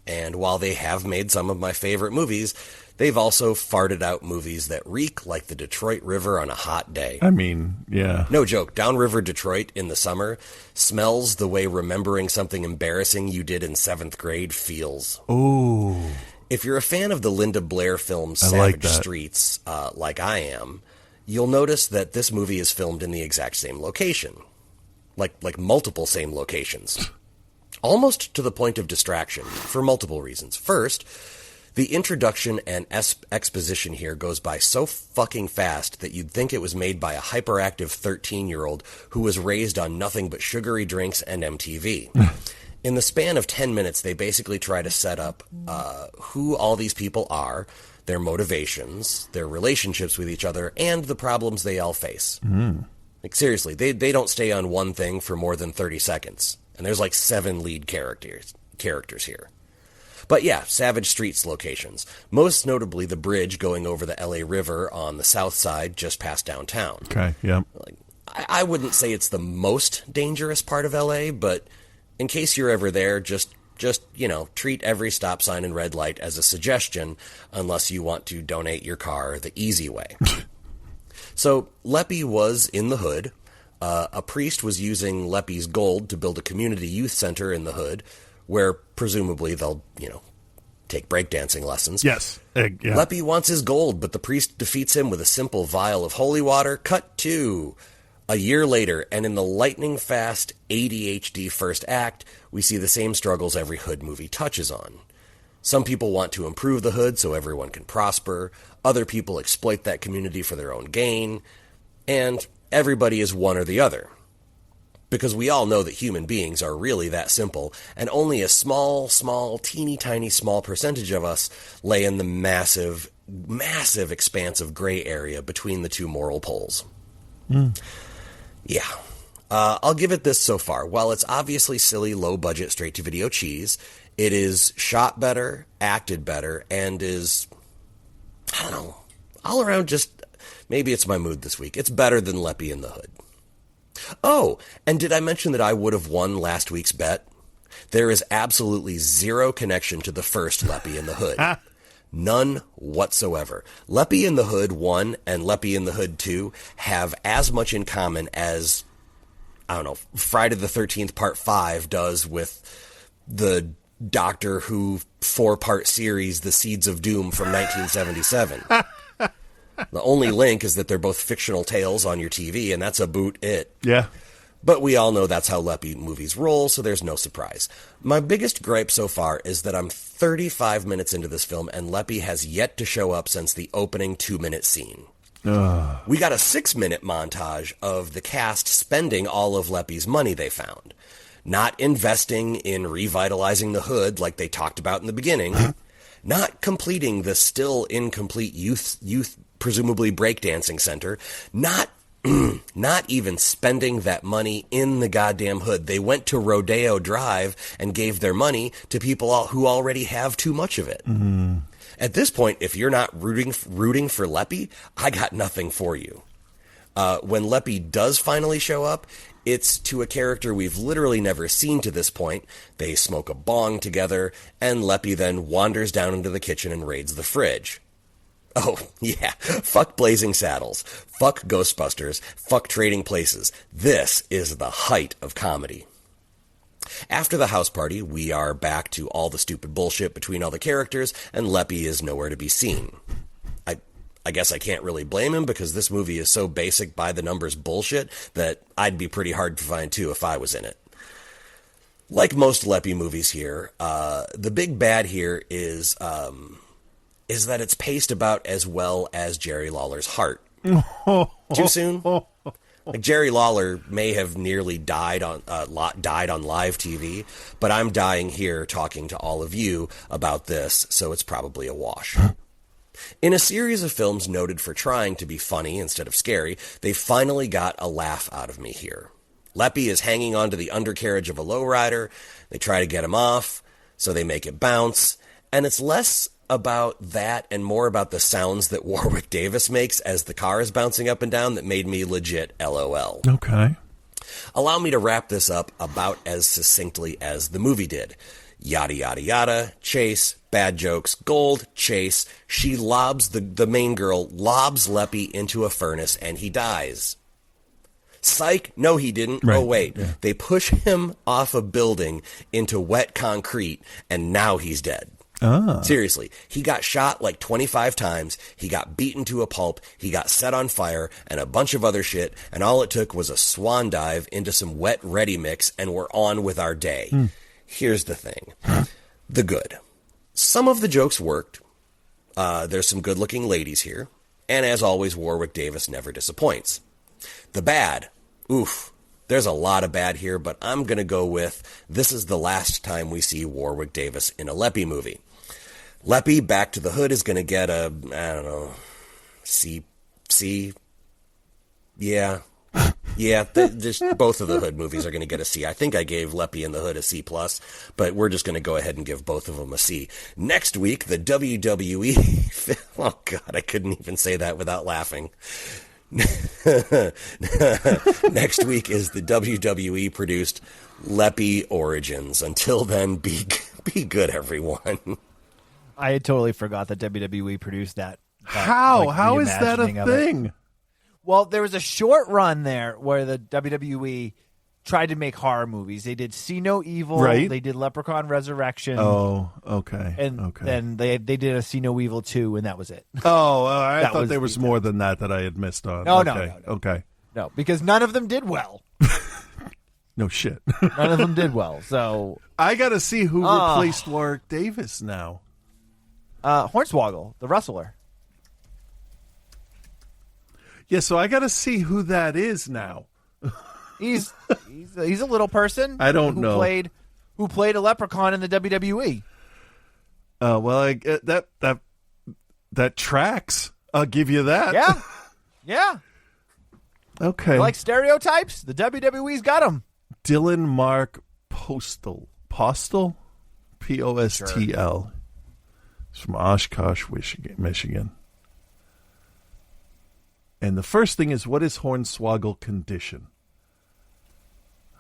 and while they have made some of my favorite movies, they've also farted out movies that reek like the Detroit River on a hot day. I mean, yeah. No joke, Downriver Detroit in the summer smells the way remembering something embarrassing you did in 7th grade feels. Ooh. If you're a fan of the Linda Blair film Savage Streets, like I am, you'll notice that this movie is filmed in the exact same location. Like multiple same locations. Almost to the point of distraction, for multiple reasons. First, the introduction and exposition here goes by so fucking fast that you'd think it was made by a hyperactive 13-year-old who was raised on nothing but sugary drinks and MTV. In the span of 10 minutes, they basically try to set up who all these people are, their motivations, their relationships with each other, and the problems they all face. Like, seriously, they don't stay on one thing for more than 30 seconds. And there's like 7 lead characters here. But yeah, Savage Streets locations. Most notably the bridge going over the LA River on the south side just past downtown. Okay, yeah. Like, I wouldn't say it's the most dangerous part of LA, but in case you're ever there, just treat every stop sign and red light as a suggestion unless you want to donate your car the easy way. So Leppy was in the hood. A priest was using Leppy's gold to build a community youth center in the hood where presumably they'll, take breakdancing lessons. Yes. Yeah. Leppy wants his gold, but the priest defeats him with a simple vial of holy water. Cut to a year later, and in the lightning-fast ADHD first act, we see the same struggles every Hood movie touches on. Some people want to improve the Hood so everyone can prosper. Other people exploit that community for their own gain. And everybody is one or the other. Because we all know that human beings are really that simple, and only a small, teeny tiny small percentage of us lay in the massive expanse of gray area between the two moral poles. Yeah. I'll give it this so far. While it's obviously silly, low-budget, straight-to-video cheese, it is shot better, acted better, and is, I don't know, all around just, maybe it's my mood this week. It's better than Leppy in the Hood. Oh, and did I mention that I would have won last week's bet? There is absolutely zero connection to the first Leppy in the Hood. None whatsoever. Leppy in the Hood 1 and Leppy in the Hood 2 have as much in common as, I don't know, Friday the 13th Part 5 does with the Doctor Who 4-part series, The Seeds of Doom from 1977. The only link is that they're both fictional tales on your TV, and that's about it. Yeah. But we all know that's how Leppy movies roll, so there's no surprise. My biggest gripe so far is that I'm 35 minutes into this film, and Leppy has yet to show up since the opening 2-minute scene. We got a 6-minute montage of the cast spending all of Leppy's money they found. Not investing in revitalizing the Hood like they talked about in the beginning. Not completing the still incomplete youth presumably breakdancing center, not even spending that money in the goddamn Hood. They went to Rodeo Drive and gave their money to people who already have too much of it. At this point, if you're not rooting for Leppy, I got nothing for you. When Leppy does finally show up, it's to a character we've literally never seen to this point. They smoke a bong together, and Leppy then wanders down into the kitchen and raids the fridge. Oh, yeah. Fuck Blazing Saddles. Fuck Ghostbusters. Fuck Trading Places. This is the height of comedy. After the house party, we are back to all the stupid bullshit between all the characters, and Leppy is nowhere to be seen. I guess I can't really blame him, because this movie is so basic by the numbers bullshit that I'd be pretty hard to find too if I was in it. Like most Leppy movies here, the big bad here is that it's paced about as well as Jerry Lawler's heart. Too soon? Like, Jerry Lawler may have nearly died on live TV, but I'm dying here talking to all of you about this, so it's probably a wash. In a series of films noted for trying to be funny instead of scary, they finally got a laugh out of me here. Leppy is hanging onto the undercarriage of a lowrider. They try to get him off, so they make it bounce, and it's less about that and more about the sounds that Warwick Davis makes as the car is bouncing up and down that made me legit LOL. Okay. Allow me to wrap this up about as succinctly as the movie did. Yada, yada, yada, chase, bad jokes, gold, chase. She lobs, the main girl lobs Leppy into a furnace and he dies. Psych, no he didn't. Right. Oh wait, yeah. They push him off a building into wet concrete and now he's dead. Seriously, he got shot like 25 times, he got beaten to a pulp, he got set on fire, and a bunch of other shit, and all it took was a swan dive into some wet ready mix, and we're on with our day. Here's the thing. The good. Some of the jokes worked. There's some good-looking ladies here, and as always, Warwick Davis never disappoints. The bad. Oof. There's a lot of bad here, but I'm going to go with this is the last time we see Warwick Davis in a Leppy movie. Leppy, Back to the Hood, is going to get a, I don't know, C. Yeah. Yeah, just both of the Hood movies are going to get a C. I think I gave Leppy in the Hood a C+, but we're just going to go ahead and give both of them a C. Next week, the WWE... Oh, God, I couldn't even say that without laughing. Next week is the WWE-produced Leppy Origins. Until then, be good, everyone. I had totally forgot that WWE produced that. How? Like, how is that a thing? Well, there was a short run there where the WWE tried to make horror movies. They did See No Evil. Right. They did Leprechaun Resurrection. Oh, okay. And then they did a See No Evil 2, and that was it. Oh, I thought there was more than that I had missed on. No, okay. no. Okay. No, because none of them did well. No shit. None of them did well. So I got to see who replaced Warwick Davis now. Hornswoggle, the wrestler. Yeah, so I got to see who that is now. He's a little person. I don't know who played a leprechaun in the WWE. Well, that tracks. I'll give you that. Yeah, yeah. Okay. You like stereotypes? The WWE's got them. Dylan Mark Postl. Postl? P-O-S-T-L. It's from Oshkosh, Michigan. And the first thing is, what is Hornswoggle condition?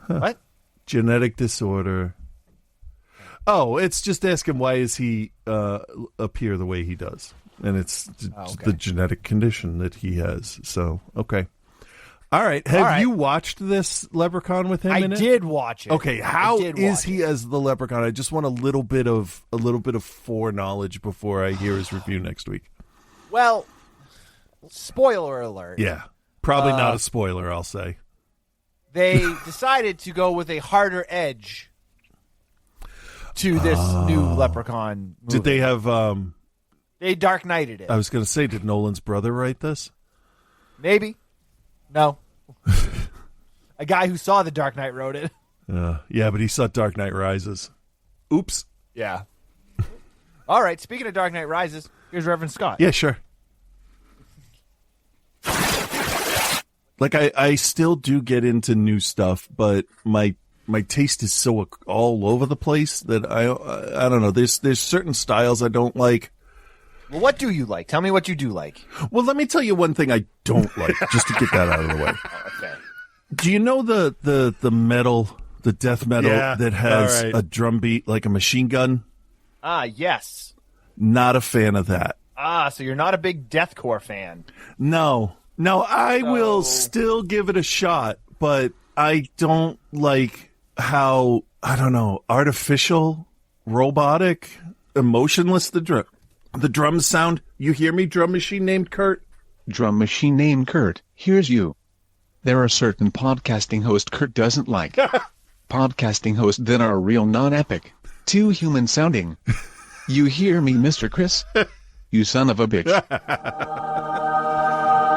What? Genetic disorder. Oh, it's just asking why is he appear the way he does. And it's the genetic condition that he has. So, okay. All right. Have you watched this Leprechaun with him in it? I did watch it. Okay, how is he as the Leprechaun? I just want a little bit of foreknowledge before I hear his review next week. Well, spoiler alert. Yeah. Probably not a spoiler, I'll say. They decided to go with a harder edge to this new Leprechaun movie. Did they have They Dark Knighted it. I was going to say, did Nolan's brother write this? Maybe. No. A guy who saw The Dark Knight wrote it. Yeah, but he saw Dark Knight Rises. Oops. Yeah. All right, speaking of Dark Knight Rises, here's Reverend Scott. Yeah, sure. Like, I still do get into new stuff, but my taste is so all over the place that I don't know. There's certain styles I don't like. Well, what do you like? Tell me what you do like. Well, let me tell you one thing I don't like, just to get that out of the way. Okay. Do you know the metal, the death metal that has a drum beat like a machine gun? Yes. Not a fan of that. So you're not a big deathcore fan. No, I will still give it a shot, but I don't like how, I don't know, artificial, robotic, emotionless the drums sound. You hear me, drum machine named Kurt? Drum machine named Kurt, here's you. There are certain podcasting hosts Kurt doesn't like. Podcasting hosts that are real non-epic. Too human sounding. You hear me, Mr. Chris? You son of a bitch.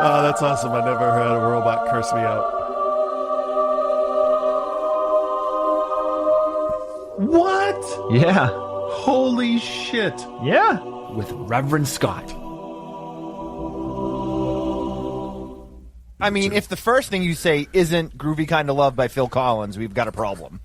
Oh, that's awesome. I never heard a robot curse me out. What? Yeah. Holy shit. Yeah. With Reverend Scott. I mean, if the first thing you say isn't Groovy Kind of Love by Phil Collins, we've got a problem.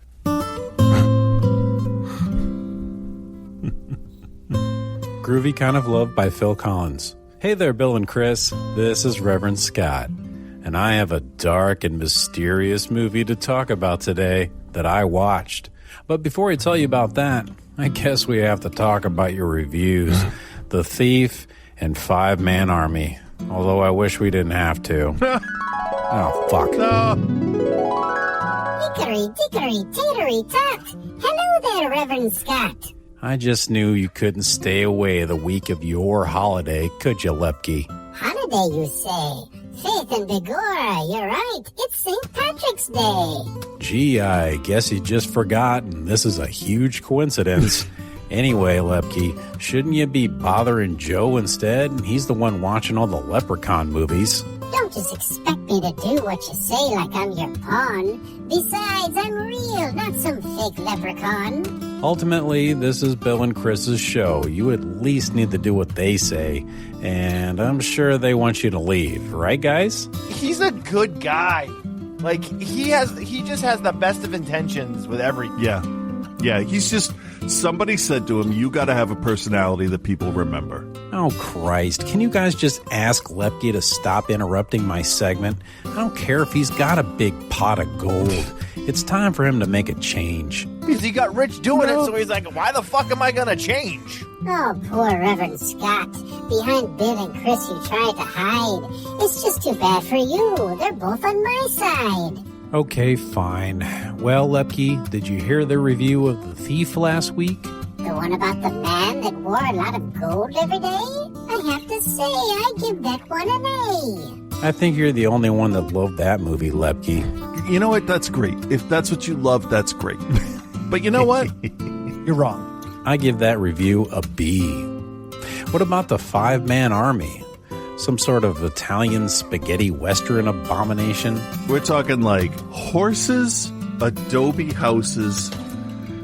Groovy Kind of Love by Phil Collins. Hey there, Bill and Chris. This is Reverend Scott, and I have a dark and mysterious movie to talk about today that I watched. But before I tell you about that, I guess we have to talk about your reviews. The Thief and 5 Man Army. Although I wish we didn't have to. Oh, fuck. Hickory, dickory, tattery, tot. Hello there, Reverend Scott. I just knew you couldn't stay away the week of your holiday, could you, Lepke? Holiday, you say? Faith and Begorra, you're right. It's St. Patrick's Day. Gee, I guess you just forgot, and this is a huge coincidence. Anyway, Lepke, shouldn't you be bothering Joe instead? He's the one watching all the Leprechaun movies. Don't just expect me to do what you say like I'm your pawn. Besides, I'm real, not some fake leprechaun. Ultimately, this is Bill and Chris's show. You at least need to do what they say, and I'm sure they want you to leave, right, guys? He's a good guy. Like, he just has the best of intentions with everything. Yeah, he's just, somebody said to him, you got to have a personality that people remember. Oh, Christ. Can you guys just ask Lepke to stop interrupting my segment? I don't care if he's got a big pot of gold. It's time for him to make a change. Because he got rich doing it, so he's like, why the fuck am I going to change? Oh, poor Reverend Scott. Behind Bill and Chris you tried to hide. It's just too bad for you. They're both on my side. Okay, fine. Well, Lepke, did you hear the review of The Thief last week? The one about the man that wore a lot of gold every day? I have to say, I give that one an A. I think you're the only one that loved that movie, Lepke. You know what? That's great. If that's what you love, that's great. But you know what? You're wrong. I give that review a B. What about the 5-Man Army? Some sort of Italian spaghetti western abomination? We're talking like horses, adobe houses,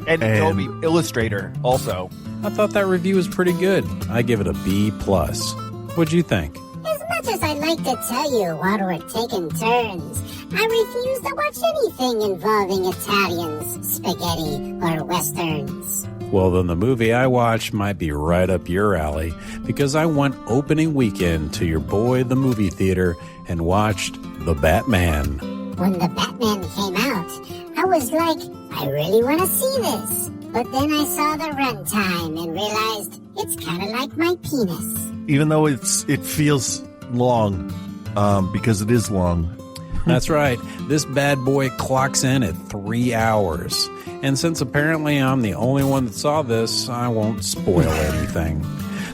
and Adobe Illustrator also. I thought that review was pretty good. I give it a B+. What'd you think? As much as I like to tell you while we're taking turns, I refuse to watch anything involving Italians, spaghetti, or westerns. Well, then the movie I watched might be right up your alley, because I went opening weekend to your boy the movie theater and watched The Batman. When The Batman came out, I was like, I really want to see this. But then I saw the runtime and realized it's kind of like my penis. Even though it feels long, because it is long. That's right. This bad boy clocks in at 3 hours. And since apparently I'm the only one that saw this, I won't spoil anything.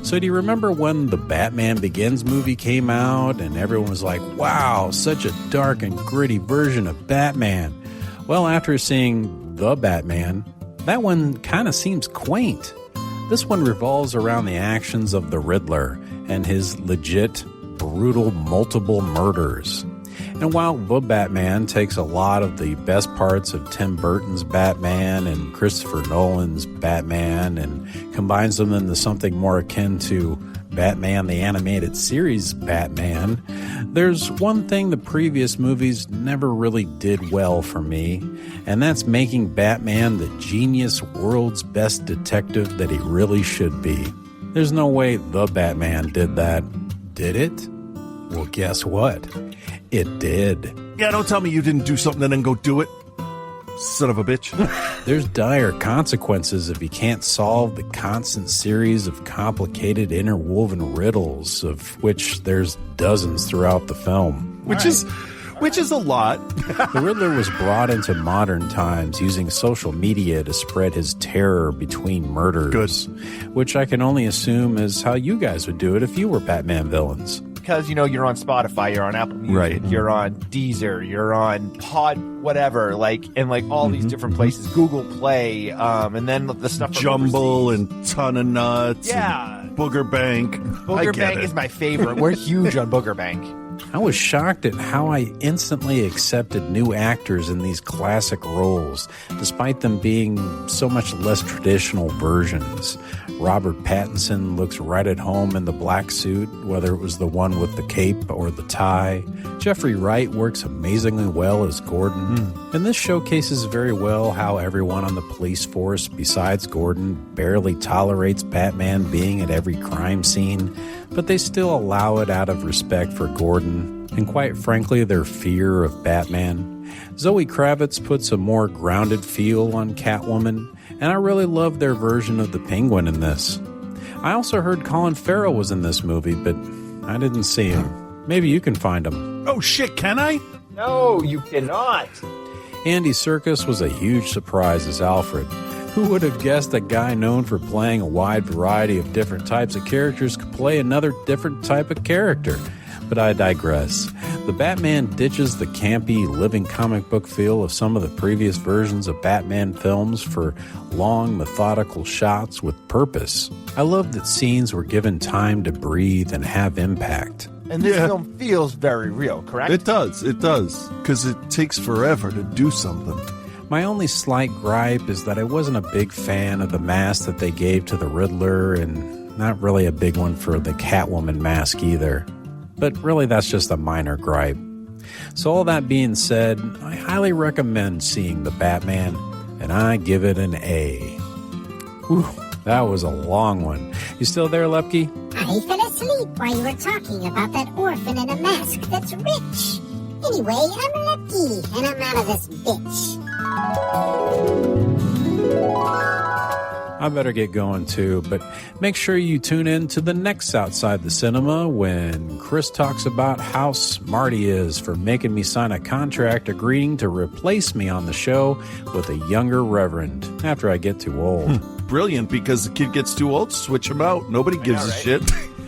So do you remember when the Batman Begins movie came out and everyone was like, wow, such a dark and gritty version of Batman? Well, after seeing The Batman, that one kind of seems quaint. This one revolves around the actions of the Riddler and his legit, brutal, multiple murders. And while The Batman takes a lot of the best parts of Tim Burton's Batman and Christopher Nolan's Batman and combines them into something more akin to Batman the Animated Series Batman, there's one thing the previous movies never really did well for me, and that's making Batman the genius world's best detective that he really should be. There's no way The Batman did that, did it? Well, guess what? It did. Yeah, don't tell me you didn't do something and then go do it. Son of a bitch. There's dire consequences if you can't solve the constant series of complicated interwoven riddles, of which there's dozens throughout the film. Which is a lot. The Riddler was brought into modern times using social media to spread his terror between murders. Good. Which I can only assume is how you guys would do it if you were Batman villains. Because, you're on Spotify, you're on Apple Music, right. You're on Deezer, you're on Pod, whatever, and all these different places, Google Play, and then the stuff from Jumble overseas. And Ton of Nuts. Yeah. And Booger Bank. Booger Bank is my favorite. We're huge on Booger Bank. I was shocked at how I instantly accepted new actors in these classic roles, despite them being so much less traditional versions. Robert Pattinson looks right at home in the black suit, whether it was the one with the cape or the tie. Jeffrey Wright works amazingly well as Gordon. And this showcases very well how everyone on the police force, besides Gordon, barely tolerates Batman being at every crime scene, but they still allow it out of respect for Gordon, and quite frankly, their fear of Batman. Zoe Kravitz puts a more grounded feel on Catwoman, and I really love their version of the Penguin in this. I also heard Colin Farrell was in this movie, but I didn't see him. Maybe you can find him. Oh shit, can I? No, you cannot. Andy Serkis was a huge surprise as Alfred. Who would have guessed a guy known for playing a wide variety of different types of characters could play another different type of character? But I digress. The Batman ditches the campy, living comic book feel of some of the previous versions of Batman films for long, methodical shots with purpose. I love that scenes were given time to breathe and have impact. And this film feels very real, correct? It does, because it takes forever to do something. My only slight gripe is that I wasn't a big fan of the mask that they gave to the Riddler, and not really a big one for the Catwoman mask either. But really, that's just a minor gripe. So all that being said, I highly recommend seeing The Batman, and I give it an A. Whew, that was a long one. You still there, Lepke? I fell asleep while you were talking about that orphan in a mask that's rich. Anyway, I'm Lucky, and I'm out of this bitch. I better get going too, but make sure you tune in to the next Outside the Cinema when Chris talks about how smart he is for making me sign a contract agreeing to replace me on the show with a younger reverend after I get too old. Brilliant, because the kid gets too old, switch him out. Nobody gives a shit.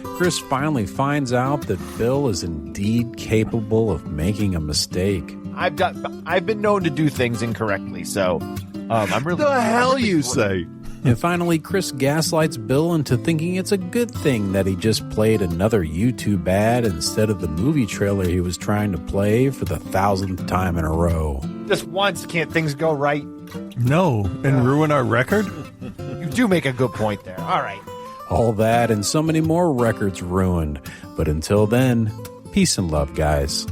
Chris finally finds out that Bill is indeed capable of making a mistake. I've been known to do things incorrectly, so I'm really... The hell you say? And finally, Chris gaslights Bill into thinking it's a good thing that he just played another YouTube ad instead of the movie trailer he was trying to play for the 1,000th time in a row. Just once, can't things go right? No, and ruin our record? You do make a good point there. All right. All that and so many more records ruined. But until then, peace and love, guys.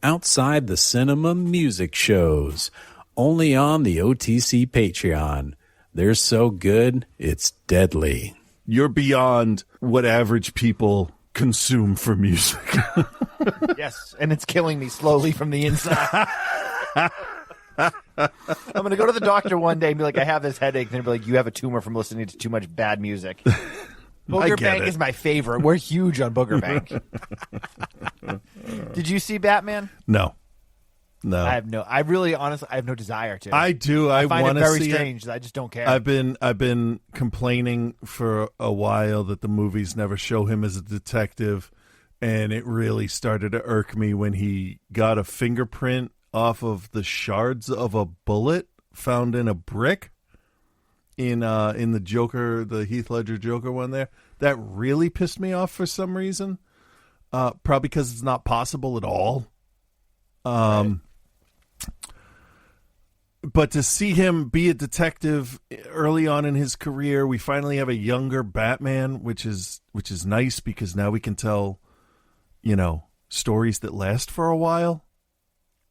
Outside the Cinema music shows, only on the OTC Patreon. They're so good, it's deadly. You're beyond what average people consume for music. Yes, and it's killing me slowly from the inside. I'm going to go to the doctor one day and be like, I have this headache. And they'll be like, you have a tumor from listening to too much bad music. Booger Bank is my favorite. We're huge on Booger Bank. Did you see Batman? No. I have no desire to. I do. I find it very see strange. I just don't care. I've been complaining for a while that the movies never show him as a detective, and it really started to irk me when he got a fingerprint off of the shards of a bullet found in a brick in the Joker, the Heath Ledger Joker one there. That really pissed me off for some reason. Probably because it's not possible at all. Right. But to see him be a detective early on in his career, we finally have a younger Batman, which is nice because now we can tell, stories that last for a while.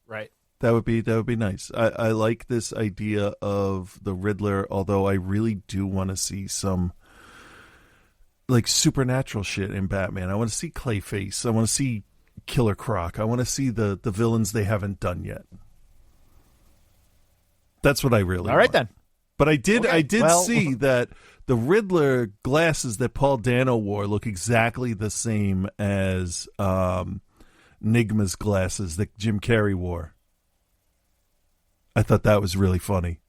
Right. That would be nice. I like this idea of the Riddler, although I really do want to see some like supernatural shit in Batman. I want to see Clayface. I want to see Killer Croc. I want to see the villains they haven't done yet. That's what I really want. All right, then. But I did see that the Riddler glasses that Paul Dano wore look exactly the same as Nigma's glasses that Jim Carrey wore. I thought that was really funny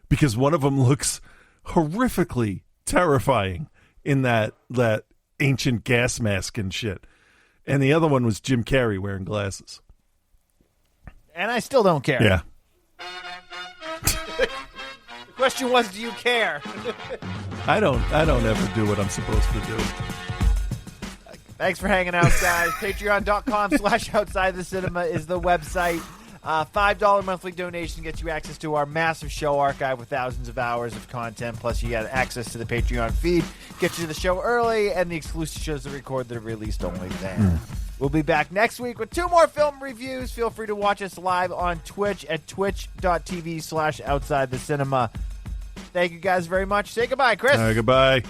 because one of them looks horrifically terrifying in that ancient gas mask and shit. And the other one was Jim Carrey wearing glasses. And I still don't care. Yeah. The question was, do you care? I don't ever do what I'm supposed to do. Thanks for hanging out, guys. Patreon.com/outsidethecinema is the website. $5 monthly donation gets you access to our massive show archive with thousands of hours of content. Plus, you get access to the Patreon feed, get you to the show early, and the exclusive shows that record that are released only there. We'll be back next week with 2 more film reviews. Feel free to watch us live on Twitch at twitch.tv/outsidethecinema. Thank you guys very much. Say goodbye, Chris. Goodbye.